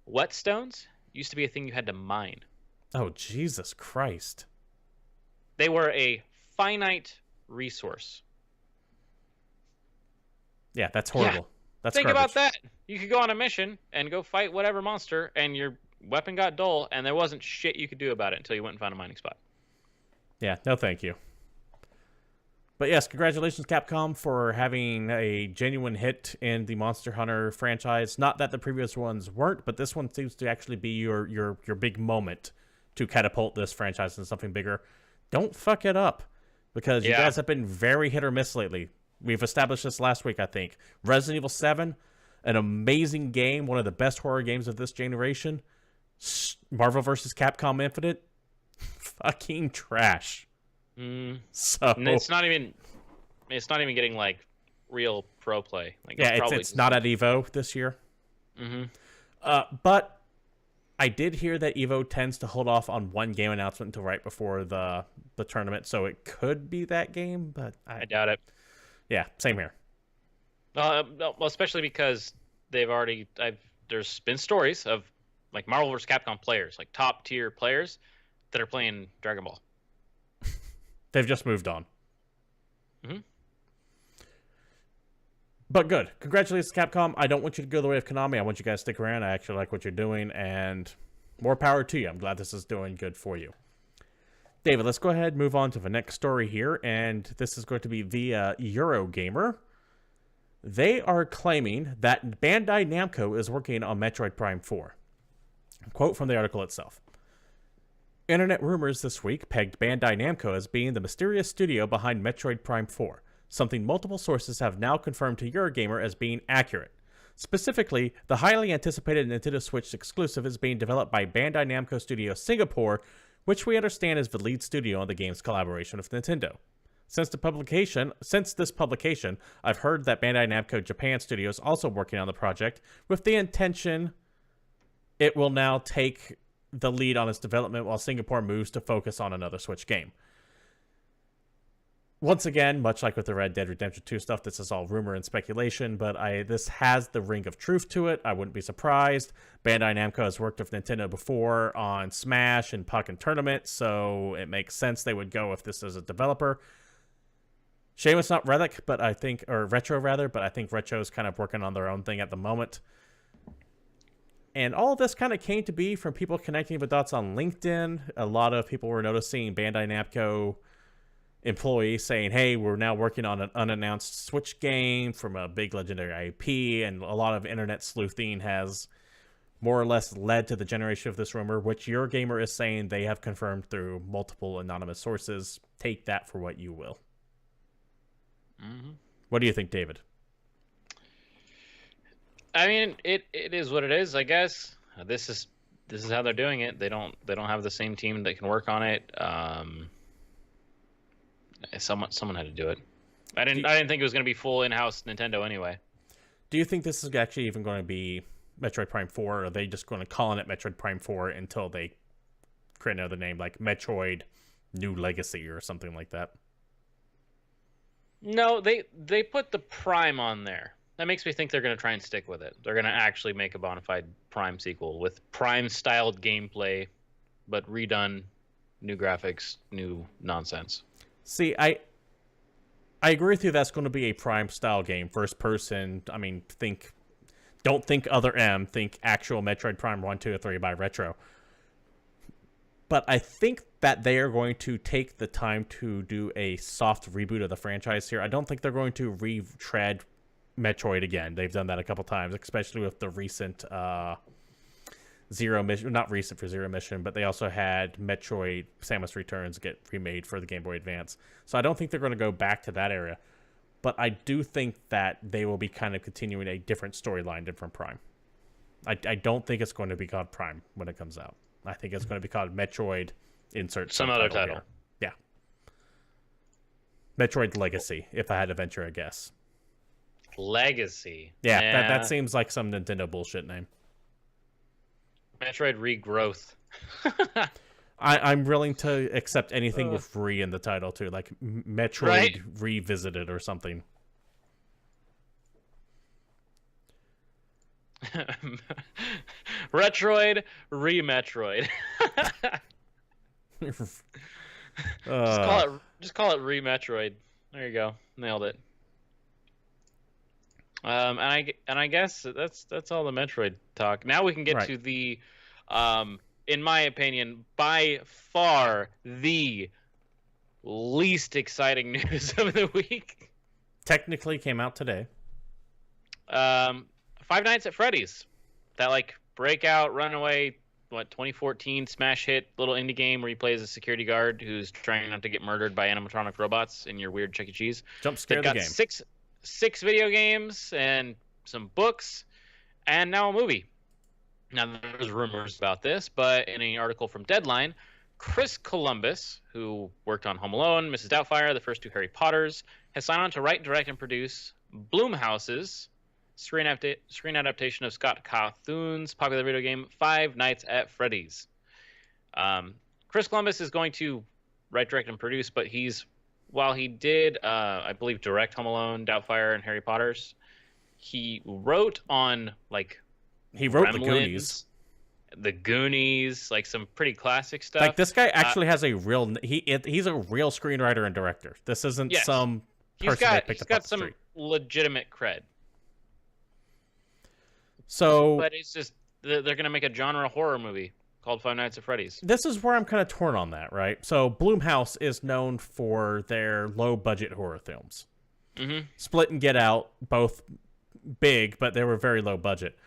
[SPEAKER 2] Whetstones used to be a thing you had to mine.
[SPEAKER 1] Oh, Jesus Christ.
[SPEAKER 2] They were a finite resource.
[SPEAKER 1] Yeah, that's horrible.
[SPEAKER 2] Yeah.
[SPEAKER 1] That's
[SPEAKER 2] Think
[SPEAKER 1] garbage.
[SPEAKER 2] about that. You could go on a mission and go fight whatever monster, and your weapon got dull, and there wasn't shit you could do about it until you went and found a mining spot.
[SPEAKER 1] Yeah, no thank you. But yes, congratulations, Capcom, for having a genuine hit in the Monster Hunter franchise. Not that the previous ones weren't, but this one seems to actually be your big moment to catapult this franchise into something bigger. Don't fuck it up, because you guys have been very hit or miss lately. We've established this last week, I think. Resident Evil 7, an amazing game, one of the best horror games of this generation. Marvel vs. Capcom Infinite, fucking trash. So
[SPEAKER 2] it's not even getting like real pro play. Like,
[SPEAKER 1] yeah, it's not at Evo this year. But I did hear that Evo tends to hold off on one game announcement until right before the tournament, so it could be that game, but
[SPEAKER 2] I doubt it.
[SPEAKER 1] Yeah, same here.
[SPEAKER 2] Well, especially because there's been stories of like Marvel vs. Capcom players, like top tier players that are playing Dragon Ball.
[SPEAKER 1] They've just moved on. But good. Congratulations, Capcom. I don't want you to go the way of Konami. I want you guys to stick around. I actually like what you're doing, and more power to you. I'm glad this is doing good for you. David, let's go ahead and move on to the next story here, and this is going to be via Eurogamer. They are claiming that Bandai Namco is working on Metroid Prime 4. Quote from the article itself. Internet rumors this week pegged Bandai Namco as being the mysterious studio behind Metroid Prime 4, something multiple sources have now confirmed to Eurogamer as being accurate. Specifically, the highly anticipated Nintendo Switch exclusive is being developed by Bandai Namco Studio Singapore, which we understand is the lead studio on the game's collaboration with Nintendo. Since this publication, I've heard that Bandai Namco Japan Studio is also working on the project, with the intention it will now take the lead on its development while Singapore moves to focus on another Switch game. Once again, much like with the Red Dead Redemption 2 stuff, this is all rumor and speculation, but this has the ring of truth to it. I wouldn't be surprised. Bandai Namco has worked with Nintendo before on Smash and Pokken Tournament, so it makes sense they would go if this is a developer. Shame it's not Relic, but I think, or Retro rather, but I think Retro's kind of working on their own thing at the moment. And all of this kind of came to be from people connecting the dots on LinkedIn. A lot of people were noticing Bandai Namco employees saying, hey, we're now working on an unannounced Switch game from a big legendary IP, and a lot of internet sleuthing has more or less led to the generation of this rumor, which Eurogamer is saying they have confirmed through multiple anonymous sources. Take that for what you will. What do you think, David?
[SPEAKER 2] I mean, it is what it is, I guess. This is how they're doing it. They don't have the same team that can work on it. Someone had to do it. I didn't think it was going to be full in-house Nintendo anyway.
[SPEAKER 1] Do you think this is actually even going to be Metroid Prime 4, or are they just going to call it Metroid Prime 4 until they create another name like Metroid New Legacy or something like that?
[SPEAKER 2] No, they put the Prime on there. That makes me think they're going to try and stick with it. They're going to actually make a bona fide Prime sequel with Prime-styled gameplay, but redone, new graphics, new nonsense.
[SPEAKER 1] See, I agree with you. That's going to be a Prime-style game, first person. I mean, don't think Other M. Think actual Metroid Prime 1, 2, or 3 by Retro. But I think that they are going to take the time to do a soft reboot of the franchise here. I don't think they're going to retread Metroid again. They've done that a couple times, especially with the recent Zero Mission. Not recent for Zero Mission, but they also had Metroid Samus Returns get remade for the Game Boy Advance. So I don't think they're going to go back to that area. But I do think that they will be kind of continuing a different storyline than from Prime. I don't think it's going to be called Prime when it comes out. I think it's going to be called Metroid insert
[SPEAKER 2] some other title.
[SPEAKER 1] Here. Yeah. Metroid Legacy, if I had to venture a guess.
[SPEAKER 2] Legacy.
[SPEAKER 1] Yeah. That seems like some Nintendo bullshit name.
[SPEAKER 2] Metroid Regrowth.
[SPEAKER 1] I'm willing to accept anything with re in the title too, like Metroid
[SPEAKER 2] Right?
[SPEAKER 1] Revisited or something.
[SPEAKER 2] Retroid Re-Metroid. Just call it Re-Metroid. There you go. Nailed it. And I guess that's all the Metroid talk. Now we can get to the in my opinion, by far the least exciting news of the week.
[SPEAKER 1] Technically came out today.
[SPEAKER 2] Five Nights at Freddy's. That like breakout runaway 2014 smash hit little indie game where you play as a security guard who's trying not to get murdered by animatronic robots in your weird Chuck E. Cheese.
[SPEAKER 1] Jump scare the game.
[SPEAKER 2] Six video games and some books and now a movie. Now there's rumors about this, but in an article from Deadline, Chris Columbus, who worked on Home Alone, Mrs. Doubtfire, the first two Harry Potters, has signed on to write, direct, and produce Blumhouse's screen adaptation of Scott Cawthon's popular video game Five Nights at Freddy's. Chris Columbus is going to write, direct, and produce, but while he did, I believe, direct Home Alone, Doubtfire, and Harry Potters, he wrote on
[SPEAKER 1] he wrote
[SPEAKER 2] Gremlins, the Goonies, like some pretty classic stuff.
[SPEAKER 1] Like this guy actually has a real he's a real screenwriter and director. This isn't some person they picked up off the street.
[SPEAKER 2] Legitimate cred.
[SPEAKER 1] So,
[SPEAKER 2] but it's just they're gonna make a genre horror movie called Five Nights at Freddy's.
[SPEAKER 1] This is where I'm kind of torn on that, right? So Blumhouse is known for their low budget horror films.
[SPEAKER 2] Mm-hmm.
[SPEAKER 1] Split and Get Out, both big, but they were very low budget.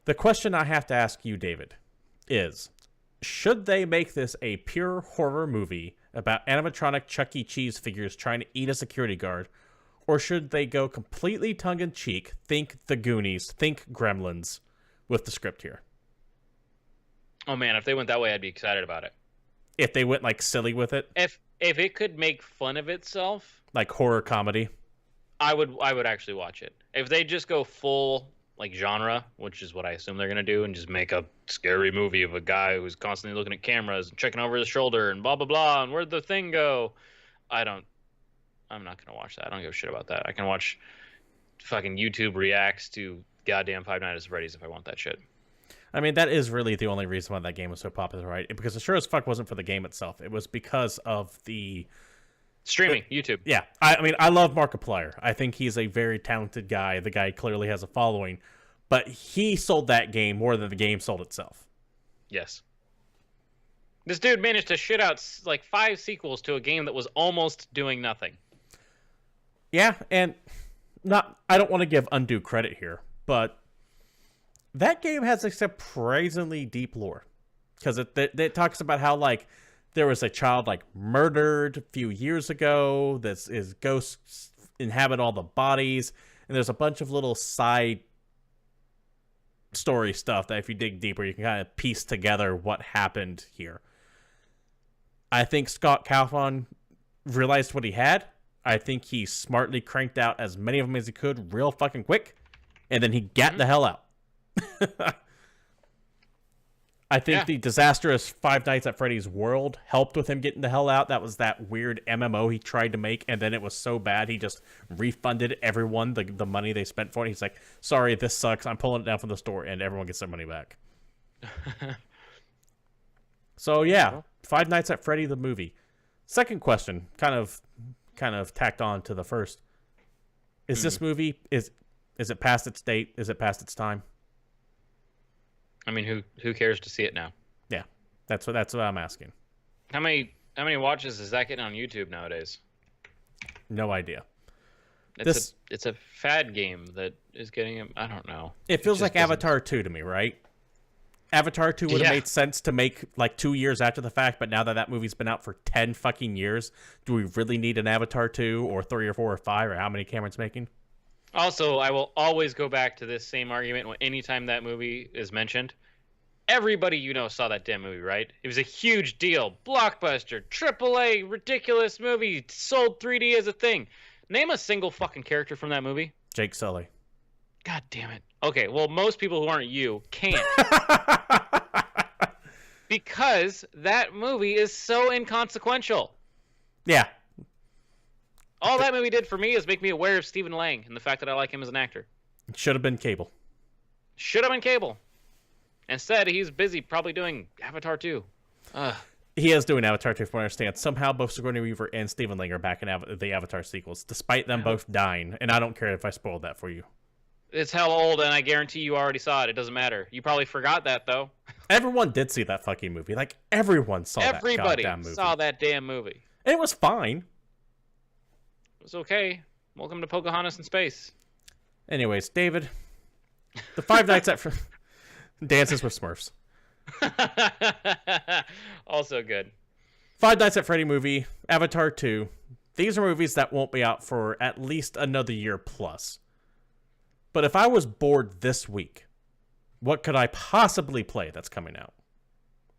[SPEAKER 1] The question I have to ask you, David, is should they make this a pure horror movie about animatronic Chuck E. Cheese figures trying to eat a security guard, or should they go completely tongue-in-cheek, think The Goonies, think Gremlins, with the script here?
[SPEAKER 2] Oh man, if they went that way, I'd be excited about it.
[SPEAKER 1] If they went like silly with it,
[SPEAKER 2] if it could make fun of itself,
[SPEAKER 1] like horror comedy,
[SPEAKER 2] I would actually watch it. If they just go full like genre, which is what I assume they're gonna do, and just make a scary movie of a guy who's constantly looking at cameras and checking over his shoulder and blah blah blah, and where'd the thing go? I'm not gonna watch that. I don't give a shit about that. I can watch fucking YouTube reacts to goddamn Five Nights at Freddy's if I want that shit.
[SPEAKER 1] I mean, that is really the only reason why that game was so popular, right? Because it sure as fuck wasn't for the game itself. It was because of the
[SPEAKER 2] streaming, YouTube.
[SPEAKER 1] Yeah. I mean, I love Markiplier. I think he's a very talented guy. The guy clearly has a following. But he sold that game more than the game sold itself.
[SPEAKER 2] Yes. This dude managed to shit out like 5 sequels to a game that was almost doing nothing.
[SPEAKER 1] Yeah, and I don't want to give undue credit here, but that game has a surprisingly deep lore. Because it talks about how, like, there was a child, like, murdered a few years ago. Ghosts inhabit all the bodies. And there's a bunch of little side story stuff that if you dig deeper, you can kind of piece together what happened here. I think Scott Cawthon realized what he had. I think he smartly cranked out as many of them as he could real fucking quick. And then he got the hell out. I think
[SPEAKER 2] Yeah.
[SPEAKER 1] the disastrous Five Nights at Freddy's World helped with him getting the hell out. That was that weird MMO he tried to make, and then it was so bad he just refunded everyone the money they spent for it. He's like, sorry, this sucks. I'm pulling it down from the store, and everyone gets their money back. So yeah, Five Nights at Freddy the movie. Second question, kind of tacked on to the first. Is this movie is it past its date? Is it past its time?
[SPEAKER 2] I mean, who cares to see it now?
[SPEAKER 1] Yeah, that's what I'm asking.
[SPEAKER 2] How many watches is that getting on YouTube nowadays?
[SPEAKER 1] No idea.
[SPEAKER 2] It's a fad game that is getting him. I don't know.
[SPEAKER 1] It feels
[SPEAKER 2] just
[SPEAKER 1] like
[SPEAKER 2] doesn't-
[SPEAKER 1] Avatar 2 to me, right? Avatar 2 would have
[SPEAKER 2] Yeah.
[SPEAKER 1] made sense to make like 2 years after the fact, but now that movie's been out for 10 fucking years, do we really need an Avatar 2 or 3 or 4 or 5 or how many Cameron's making?
[SPEAKER 2] Also, I will always go back to this same argument anytime that movie is mentioned. Everybody you know saw that damn movie, right? It was a huge deal. Blockbuster, AAA, ridiculous movie, sold 3D as a thing. Name a single fucking character from that movie.
[SPEAKER 1] Jake Sully.
[SPEAKER 2] God damn it. Okay, well, most people who aren't you can't. Because that movie is so inconsequential.
[SPEAKER 1] Yeah.
[SPEAKER 2] All that movie did for me is make me aware of Stephen Lang and the fact that I like him as an actor.
[SPEAKER 1] Should have been Cable.
[SPEAKER 2] Should have been Cable. Instead, he's busy probably doing Avatar 2. Ugh.
[SPEAKER 1] He is doing Avatar 2, from what I understand. Somehow both Sigourney Weaver and Stephen Lang are back in the Avatar sequels, despite them both dying. And I don't care if I spoiled that for you.
[SPEAKER 2] It's hell old, and I guarantee you already saw it. It doesn't matter. You probably forgot that, though.
[SPEAKER 1] Everyone did see that fucking movie. Like, everyone saw
[SPEAKER 2] Everybody
[SPEAKER 1] that goddamn movie.
[SPEAKER 2] saw that damn movie.
[SPEAKER 1] And it was fine.
[SPEAKER 2] It was okay. Welcome to Pocahontas in space.
[SPEAKER 1] Anyways, David, the Five Nights at Dances with Smurfs.
[SPEAKER 2] Also good.
[SPEAKER 1] Five Nights at Freddy movie, Avatar 2. These are movies that won't be out for at least another year plus. But if I was bored this week, what could I possibly play that's coming out?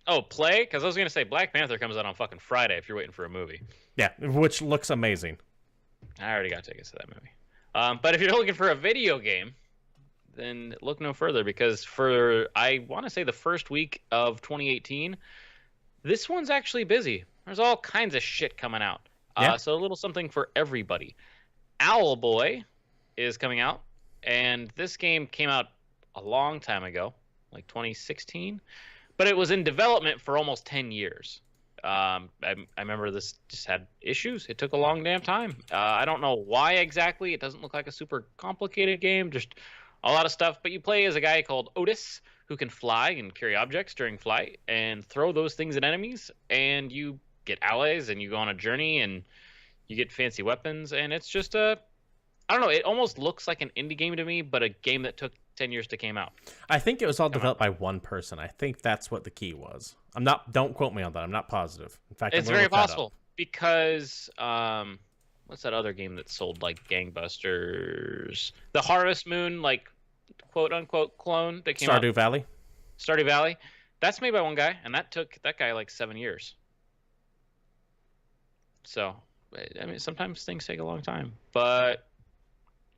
[SPEAKER 2] Oh, play? Because I was going to say Black Panther comes out on fucking Friday if you're waiting for a movie.
[SPEAKER 1] Yeah, which looks amazing.
[SPEAKER 2] I already got tickets to that movie. But if you're looking for a video game, then look no further, because for, I want to say, the first week of 2018, this one's actually busy. There's all kinds of shit coming out.
[SPEAKER 1] Yeah.
[SPEAKER 2] So a little something for everybody. Owlboy is coming out, and this game came out a long time ago, like 2016, but it was in development for almost 10 years. I remember this just had issues. It took a long damn time. I don't know why exactly. It doesn't look like a super complicated game, just a lot of stuff. But you play as a guy called Otis, who can fly and carry objects during flight and throw those things at enemies. And you get allies and you go on a journey and you get fancy weapons. And it's just I don't know. It almost looks like an indie game to me, but a game that took 10 years to come out.
[SPEAKER 1] I think it was all developed by one person. I think that's what the key was. Don't quote me on that. I'm not positive. In fact,
[SPEAKER 2] It's
[SPEAKER 1] I'm gonna
[SPEAKER 2] very
[SPEAKER 1] look that up.
[SPEAKER 2] possible because what's that other game that sold like gangbusters? The Harvest Moon, like quote unquote clone that came out.
[SPEAKER 1] Stardew Valley.
[SPEAKER 2] Stardew Valley. That's made by one guy, and that took that guy like 7 years. So, I mean, sometimes things take a long time, but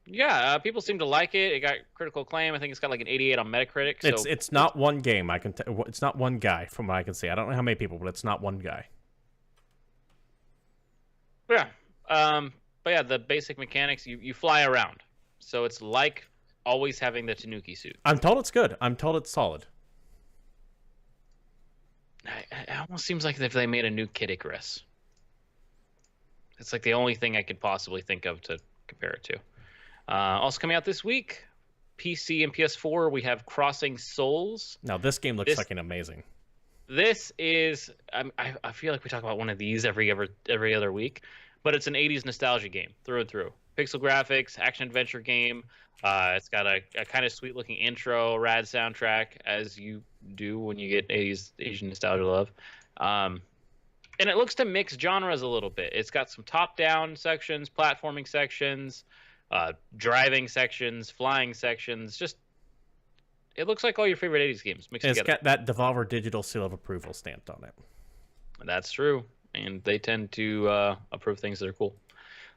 [SPEAKER 2] yeah, people seem to like it. It got critical acclaim. I think it's got like an 88 on Metacritic. So
[SPEAKER 1] It's not one game. It's not one guy from what I can see. I don't know how many people, but it's not one guy.
[SPEAKER 2] yeah. But yeah, the basic mechanics, you fly around. So it's like always having the Tanuki suit.
[SPEAKER 1] I'm told it's good. I'm told it's solid.
[SPEAKER 2] It almost seems like if they made a new Kid Icarus. It's like the only thing I could possibly think of to compare it to. Also coming out this week, PC and PS4, we have Crossing Souls.
[SPEAKER 1] Now, this game looks fucking amazing.
[SPEAKER 2] This is, I feel like we talk about one of these every other week, but it's an 80s nostalgia game through and through. Pixel graphics, action adventure game. It's got a kind of sweet looking intro, rad soundtrack, as you do when you get 80s Asian nostalgia love. And it looks to mix genres a little bit. It's got some top-down sections, platforming sections, driving sections, flying sections. Just, it looks like all your favorite 80s games mixed
[SPEAKER 1] And it's
[SPEAKER 2] together.
[SPEAKER 1] got that Devolver Digital seal of approval stamped on it.
[SPEAKER 2] That's true, and they tend to approve things that are cool.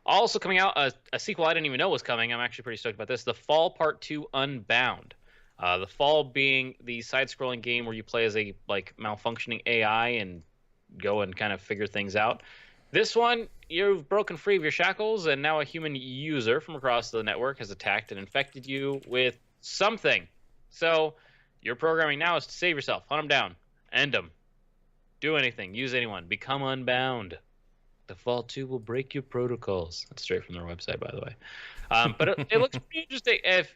[SPEAKER 2] Also coming out, a sequel I didn't even know was coming. I'm actually pretty stoked about this. The Fall Part 2 Unbound. The Fall being the side-scrolling game where you play as a like malfunctioning AI and go and kind of figure things out. This one, you've broken free of your shackles, and now a human user from across the network has attacked and infected you with something. So your programming now is to save yourself, hunt them down, end them, do anything, use anyone, become unbound. The Fall 2 will break your protocols. That's straight from their website, by the way. But it looks pretty interesting. If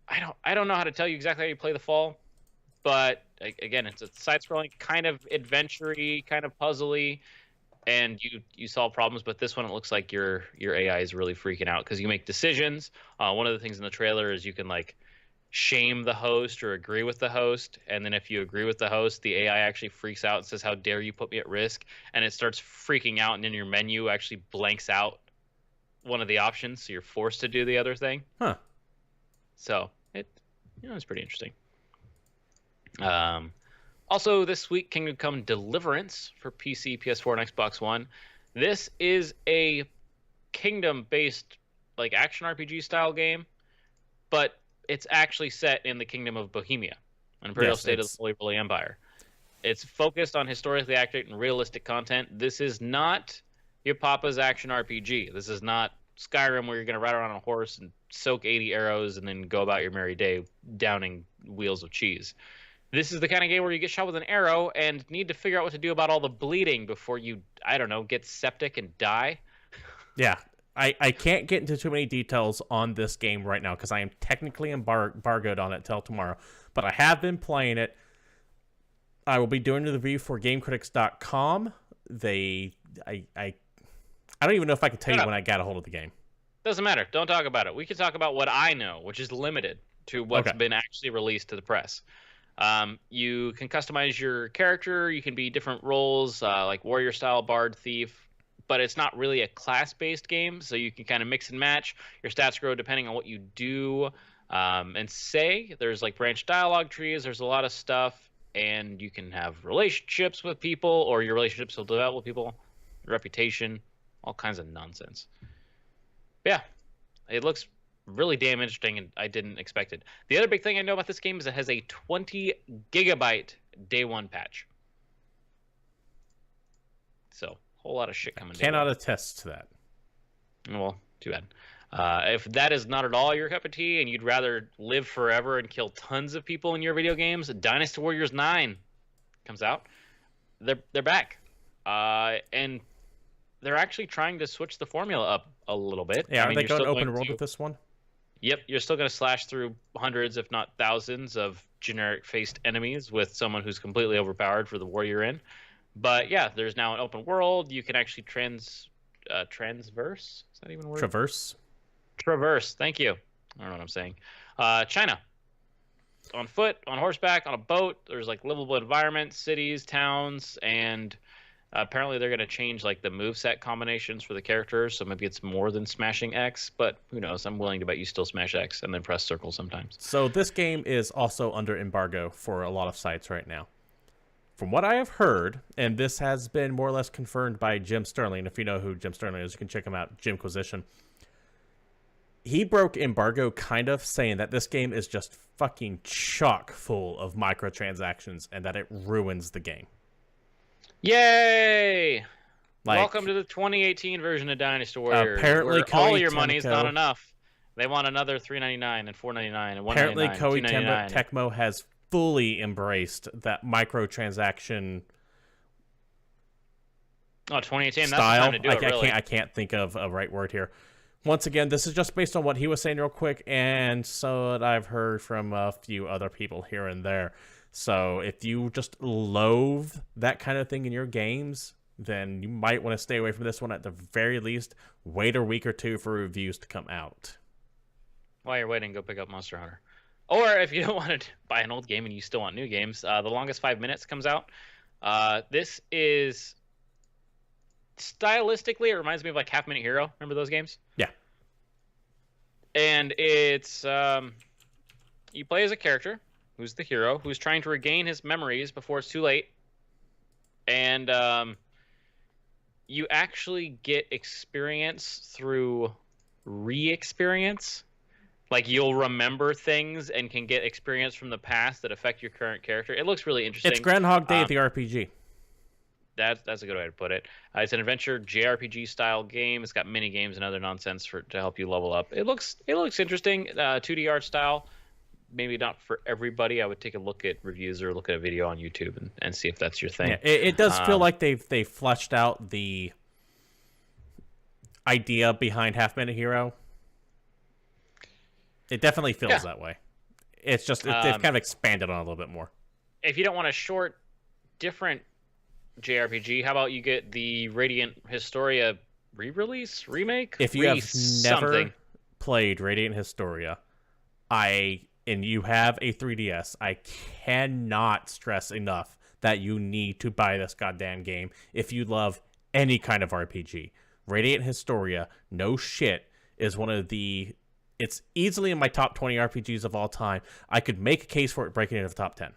[SPEAKER 2] I don't know how to tell you exactly how you play The Fall, but again, it's a side-scrolling kind of adventure-y, kind of puzzly, and you solve problems. But this one, it looks like your AI is really freaking out because you make decisions. One of the things in the trailer is you can like shame the host or agree with the host, and then if you agree with the host, the AI actually freaks out and says, "How dare you put me at risk?" And it starts freaking out, and then your menu actually blanks out one of the options, so you're forced to do the other thing.
[SPEAKER 1] Huh.
[SPEAKER 2] So it's pretty interesting. Also this week, Kingdom Come Deliverance for PC, PS4, and Xbox One. This is a Kingdom-based like action RPG style game, but it's actually set in the Kingdom of Bohemia, an imperial state of the Holy Roman Empire. It's focused on historically accurate and realistic content. This is not your Papa's action RPG. This is not Skyrim where you're going to ride around on a horse and soak 80 arrows and then go about your merry day downing wheels of cheese. This is the kind of game where you get shot with an arrow and need to figure out what to do about all the bleeding before you, I don't know, get septic and die.
[SPEAKER 1] Yeah. I can't get into too many details on this game right now because I am technically embargoed on it till tomorrow. But I have been playing it. I will be doing the review for GameCritics.com. I don't even know if I can tell you when I got a hold of the game.
[SPEAKER 2] Doesn't matter. Don't talk about it. We can talk about what I know, which is limited to what's been actually released to the press. You can customize your character. You can be different roles, like warrior style, bard, thief. But it's not really a class-based game, so you can kind of mix and match. Your stats grow depending on what you do and say. There's like branch dialogue trees. There's a lot of stuff, and you can have relationships with people, or your relationships will develop with people, reputation, all kinds of nonsense. But yeah, it looks really damn interesting, and I didn't expect it. The other big thing I know about this game is it has a 20 gigabyte day one patch. So whole lot of shit coming.
[SPEAKER 1] Cannot attest to that.
[SPEAKER 2] Well, too bad. If that is not at all your cup of tea and you'd rather live forever and kill tons of people in your video games, Dynasty Warriors 9 comes out. They're back. And they're actually trying to switch the formula up a little bit.
[SPEAKER 1] Yeah, are they going open world with this one?
[SPEAKER 2] Yep, you're still going to slash through hundreds, if not thousands, of generic-faced enemies with someone who's completely overpowered for the war you're in. But yeah, there's now an open world. You can actually transverse. Is that even a word? Traverse. Thank you. I don't know what I'm saying. China. On foot, on horseback, on a boat. There's like livable environments, cities, towns, and apparently they're going to change like the moveset combinations for the characters. So maybe it's more than smashing X, but who knows? I'm willing to bet you still smash X and then press circle sometimes.
[SPEAKER 1] So this game is also under embargo for a lot of sites right now. From what I have heard, and this has been more or less confirmed by Jim Sterling. If you know who Jim Sterling is, you can check him out, Jimquisition. He broke embargo kind of saying that this game is just fucking chock full of microtransactions and that it ruins the game.
[SPEAKER 2] Yay! Welcome to the 2018 version of Dynasty Warriors.
[SPEAKER 1] Apparently,
[SPEAKER 2] all your money is not enough. They want another $3.99 and $4.99 and $1.99.
[SPEAKER 1] Apparently, Koei Tecmo has fully embraced that microtransaction
[SPEAKER 2] 2018
[SPEAKER 1] style.
[SPEAKER 2] That's the time to do it, really.
[SPEAKER 1] I can't think of a right word here. Once again, this is just based on what he was saying real quick, and so that I've heard from a few other people here and there. So if you just loathe that kind of thing in your games, then you might want to stay away from this one. At the very least, wait a week or two for reviews to come out.
[SPEAKER 2] While you're waiting, go pick up Monster Hunter. Or if you don't want to buy an old game and you still want new games, The Longest 5 Minutes comes out. This is stylistically, it reminds me of like Half Minute Hero. Remember those games?
[SPEAKER 1] Yeah.
[SPEAKER 2] And it's you play as a character who's the hero, who's trying to regain his memories before it's too late. And you actually get experience through re-experience. Like you'll remember things and can get experience from the past that affect your current character. It looks really interesting.
[SPEAKER 1] It's Groundhog Day at the RPG.
[SPEAKER 2] That's a good way to put it. It's an adventure JRPG style game. It's got mini games and other nonsense to help you level up. It looks interesting. 2D art style. Maybe not for everybody. I would take a look at reviews or look at a video on YouTube and see if that's your thing.
[SPEAKER 1] Yeah, it does feel like they fleshed out the idea behind Half Minute Hero. It definitely feels that way. It's just they've kind of expanded on it a little bit more. If
[SPEAKER 2] you don't want a short, different JRPG, how about you get the Radiant Historia re-release, remake?
[SPEAKER 1] If you have never played Radiant Historia, and you have a 3DS, I cannot stress enough that you need to buy this goddamn game if you love any kind of RPG. Radiant Historia, no shit, is one of the... It's easily in my top 20 RPGs of all time. I could make a case for it breaking into the top 10.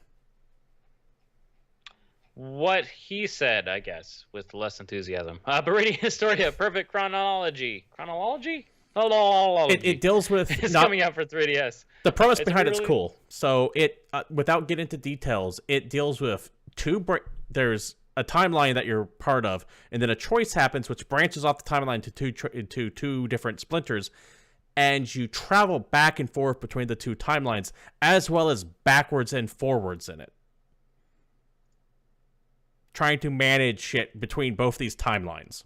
[SPEAKER 2] What he said, I guess, with less enthusiasm. But Radiant Historia, perfect chronology. Chronology?
[SPEAKER 1] It deals with...
[SPEAKER 2] It's coming out for 3DS.
[SPEAKER 1] The premise behind it's cool. So it, without getting into details, it deals with there's a timeline that you're part of, and then a choice happens which branches off the timeline to two different splinters, and you travel back and forth between the two timelines, as well as backwards and forwards in it, trying to manage shit between both these timelines.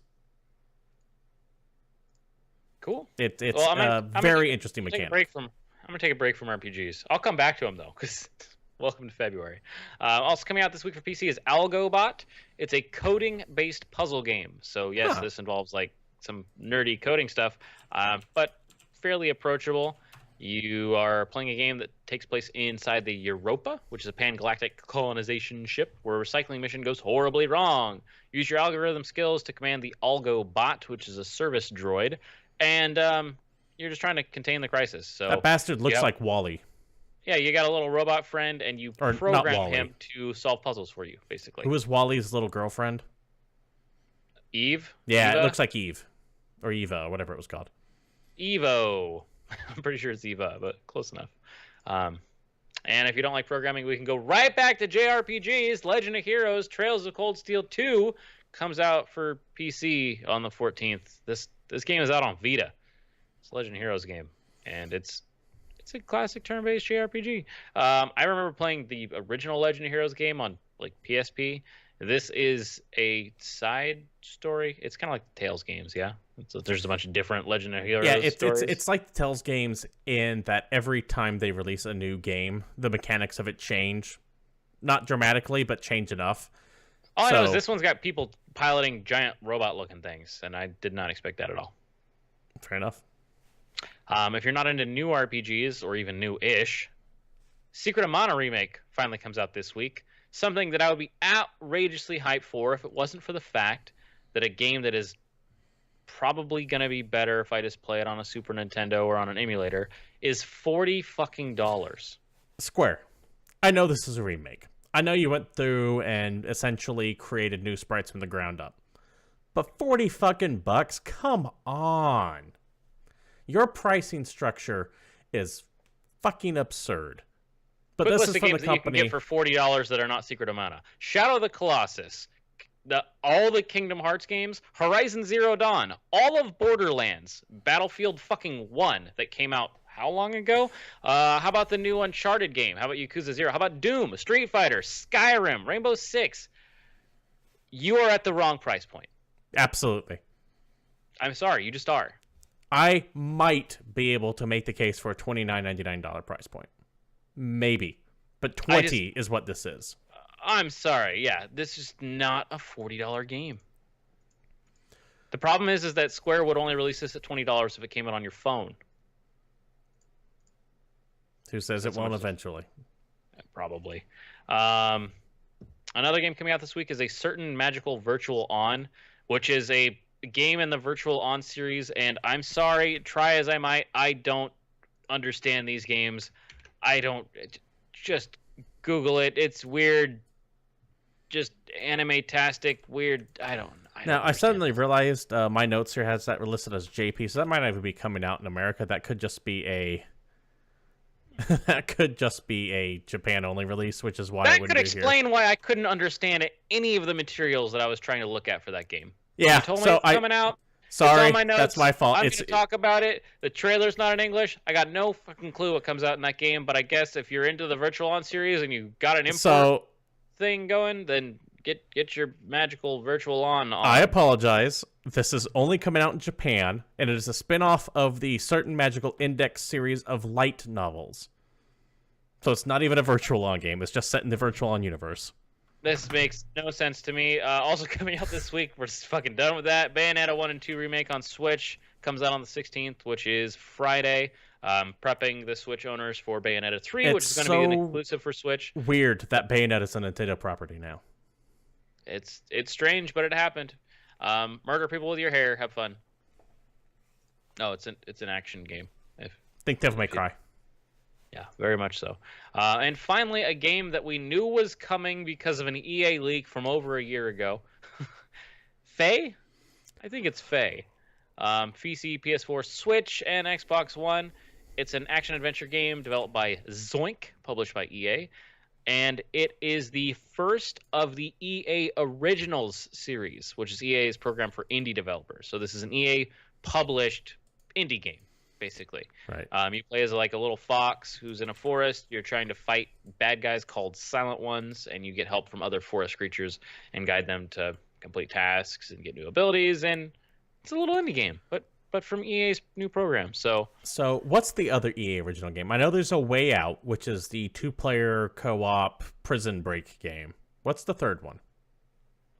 [SPEAKER 2] Cool.
[SPEAKER 1] It's a very interesting mechanic.
[SPEAKER 2] I'm gonna take a break from RPGs. I'll come back to them though, because welcome to February. Also coming out this week for PC is AlgoBot. It's a coding-based puzzle game. So yes, this involves like some nerdy coding stuff, but fairly approachable. You are playing a game that takes place inside the Europa, which is a pan-galactic colonization ship where a recycling mission goes horribly wrong. Use your algorithm skills to command the AlgoBot, which is a service droid, and you're just trying to contain the crisis. So
[SPEAKER 1] that bastard looks like Wall-E.
[SPEAKER 2] Yeah, you got a little robot friend, and you program him to solve puzzles for you, basically.
[SPEAKER 1] Who is Wall-E's little girlfriend?
[SPEAKER 2] Eve?
[SPEAKER 1] Yeah,
[SPEAKER 2] Eva?
[SPEAKER 1] It looks like Eve. Or Eva, whatever it was called.
[SPEAKER 2] Evo. I'm pretty sure it's Eva, but close enough. And if you don't like programming, we can go right back to JRPGs. Legend of Heroes Trails of Cold Steel 2 comes out for PC on the 14th. This game is out on Vita. It's a Legend of Heroes game, and it's a classic turn-based JRPG. I remember playing the original Legend of Heroes game on like PSP. This is a side story. It's kind of like the Tales games, yeah. So there's a bunch of different Legend of Heroes stories.
[SPEAKER 1] It's like the Tales games in that every time they release a new game, the mechanics of it change, not dramatically, but change enough.
[SPEAKER 2] All I know is this one's got people piloting giant robot-looking things, and I did not expect that at all.
[SPEAKER 1] Fair enough.
[SPEAKER 2] If you're not into new RPGs, or even new-ish, Secret of Mana Remake finally comes out this week. Something that I would be outrageously hyped for if it wasn't for the fact that a game that is probably going to be better if I just play it on a Super Nintendo or on an emulator is $40 fucking.
[SPEAKER 1] Square, I know this is a remake. I know you went through and essentially created new sprites from the ground up. But 40 fucking bucks? Come on. Your pricing structure is fucking absurd. But
[SPEAKER 2] Quick
[SPEAKER 1] this
[SPEAKER 2] list
[SPEAKER 1] is
[SPEAKER 2] of
[SPEAKER 1] from
[SPEAKER 2] games
[SPEAKER 1] the
[SPEAKER 2] that you can
[SPEAKER 1] company
[SPEAKER 2] get for $40 that are not Secret of Mana. Shadow of the Colossus, all the Kingdom Hearts games, Horizon Zero Dawn, all of Borderlands, Battlefield fucking 1 that came out how long ago? How about the new Uncharted game? How about Yakuza 0? How about Doom, Street Fighter, Skyrim, Rainbow Six? You are at the wrong price point.
[SPEAKER 1] Absolutely.
[SPEAKER 2] I'm sorry, you just are.
[SPEAKER 1] I might be able to make the case for a $29.99 price point. Maybe. But 20 is what this is.
[SPEAKER 2] I'm sorry. Yeah, this is not a $40 game. The problem is that Square would only release this at $20 if it came out on your phone.
[SPEAKER 1] Who says it won't eventually?
[SPEAKER 2] Probably. Another game coming out this week is A Certain Magical Virtual On, which is a game in the Virtual On series, and I'm sorry, try as I might, I don't understand these games. Just Google it. It's weird. Just anime-tastic, weird. I
[SPEAKER 1] suddenly realized my notes here has that listed as JP, so that might not even be coming out in America. That could just be a That could just be a Japan-only release, which is why
[SPEAKER 2] That
[SPEAKER 1] it
[SPEAKER 2] could
[SPEAKER 1] wouldn't be here.
[SPEAKER 2] explain why I couldn't understand any of the materials that I was trying to look at for that game.
[SPEAKER 1] Yeah,
[SPEAKER 2] You told me
[SPEAKER 1] so
[SPEAKER 2] it's coming out.
[SPEAKER 1] Sorry,
[SPEAKER 2] it's on my notes.
[SPEAKER 1] that's my fault.
[SPEAKER 2] I'm going to talk about it. The trailer's not in English. I got no fucking clue what comes out in that game, but I guess if you're into the Virtual On series and you got an import thing going, then get your magical Virtual On.
[SPEAKER 1] I apologize. This is only coming out in Japan, and it is a spin-off of the Certain Magical Index series of light novels. So it's not even a Virtual On game. It's just set in the Virtual On universe.
[SPEAKER 2] This makes no sense to me. Also coming out this week, we're just fucking done with that. Bayonetta 1 and 2 remake on Switch comes out on the 16th, which is Friday. Prepping the Switch owners for Bayonetta 3, which is going to be an exclusive for Switch.
[SPEAKER 1] Weird that Bayonetta is a Nintendo property now.
[SPEAKER 2] It's strange, but it happened. Murder people with your hair. Have fun. No, it's an action game.
[SPEAKER 1] Think Devil May Cry.
[SPEAKER 2] Yeah, very much so. And finally, a game that we knew was coming because of an EA leak from over a year ago. Faye? I think it's Faye. PC, PS4, Switch, and Xbox One. It's an action-adventure game developed by Zoink, published by EA. And it is the first of the EA Originals series, which is EA's program for indie developers. So this is an EA-published indie game, basically.
[SPEAKER 1] Right.
[SPEAKER 2] You play as like a little fox who's in a forest. You're trying to fight bad guys called Silent Ones, and you get help from other forest creatures and guide them to complete tasks and get new abilities. And it's a little indie game, but from EA's new program. So
[SPEAKER 1] what's the other EA original game? I know there's A Way Out, which is the 2-player co-op prison break game. What's the third one?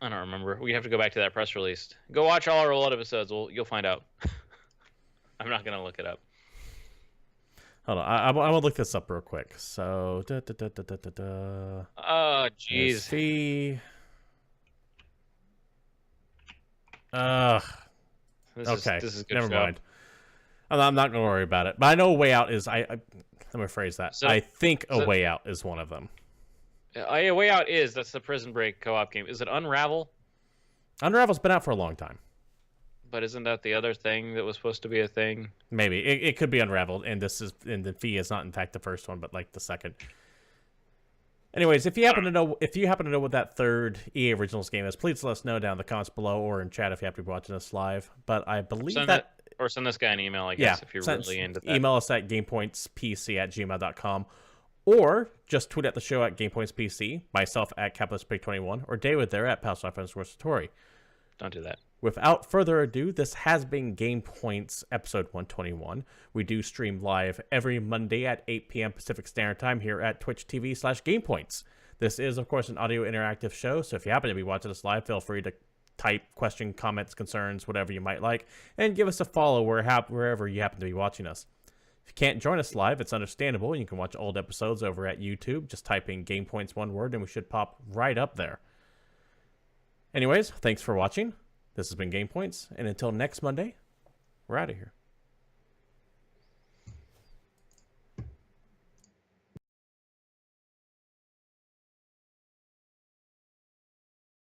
[SPEAKER 2] I don't remember. We have to go back to that press release. Go watch all our old episodes. You'll find out. I'm not gonna look it up.
[SPEAKER 1] Hold on, I'm gonna look this up real quick. So,
[SPEAKER 2] oh, jeez.
[SPEAKER 1] Okay,
[SPEAKER 2] this is good
[SPEAKER 1] never
[SPEAKER 2] show.
[SPEAKER 1] mind. I'm not gonna worry about it. But I know A Way Out is. Let me rephrase that. I think A Way Out is one of them.
[SPEAKER 2] A Way Out that's the prison break co-op game. Is it Unravel?
[SPEAKER 1] Unravel's been out for a long time.
[SPEAKER 2] But isn't that the other thing that was supposed to be a thing?
[SPEAKER 1] Maybe it could be Unraveled, and the fee is not in fact the first one, but like the second. Anyways, if you happen to know what that third EA Originals game is, please let us know down in the comments below or in chat if you happen to be watching us live. But I believe
[SPEAKER 2] or send this guy an email, I guess, if you're really into that.
[SPEAKER 1] Email us at GamePointsPC@gmail.com, or just tweet at the show at GamePointsPC, myself at CapitalistPig21, or David there at Satori.
[SPEAKER 2] Don't do that.
[SPEAKER 1] Without further ado, this has been Game Points episode 121. We do stream live every Monday at 8 p.m. Pacific Standard Time here at Twitch TV/GamePoints. This is, of course, an audio interactive show, so if you happen to be watching us live, feel free to type question, comments, concerns, whatever you might like, and give us a follow wherever you happen to be watching us. If you can't join us live, it's understandable. You can watch old episodes over at YouTube. Just type in Game Points one word, and we should pop right up there. Anyways, thanks for watching. This has been Game Points, and until next Monday, we're out of here.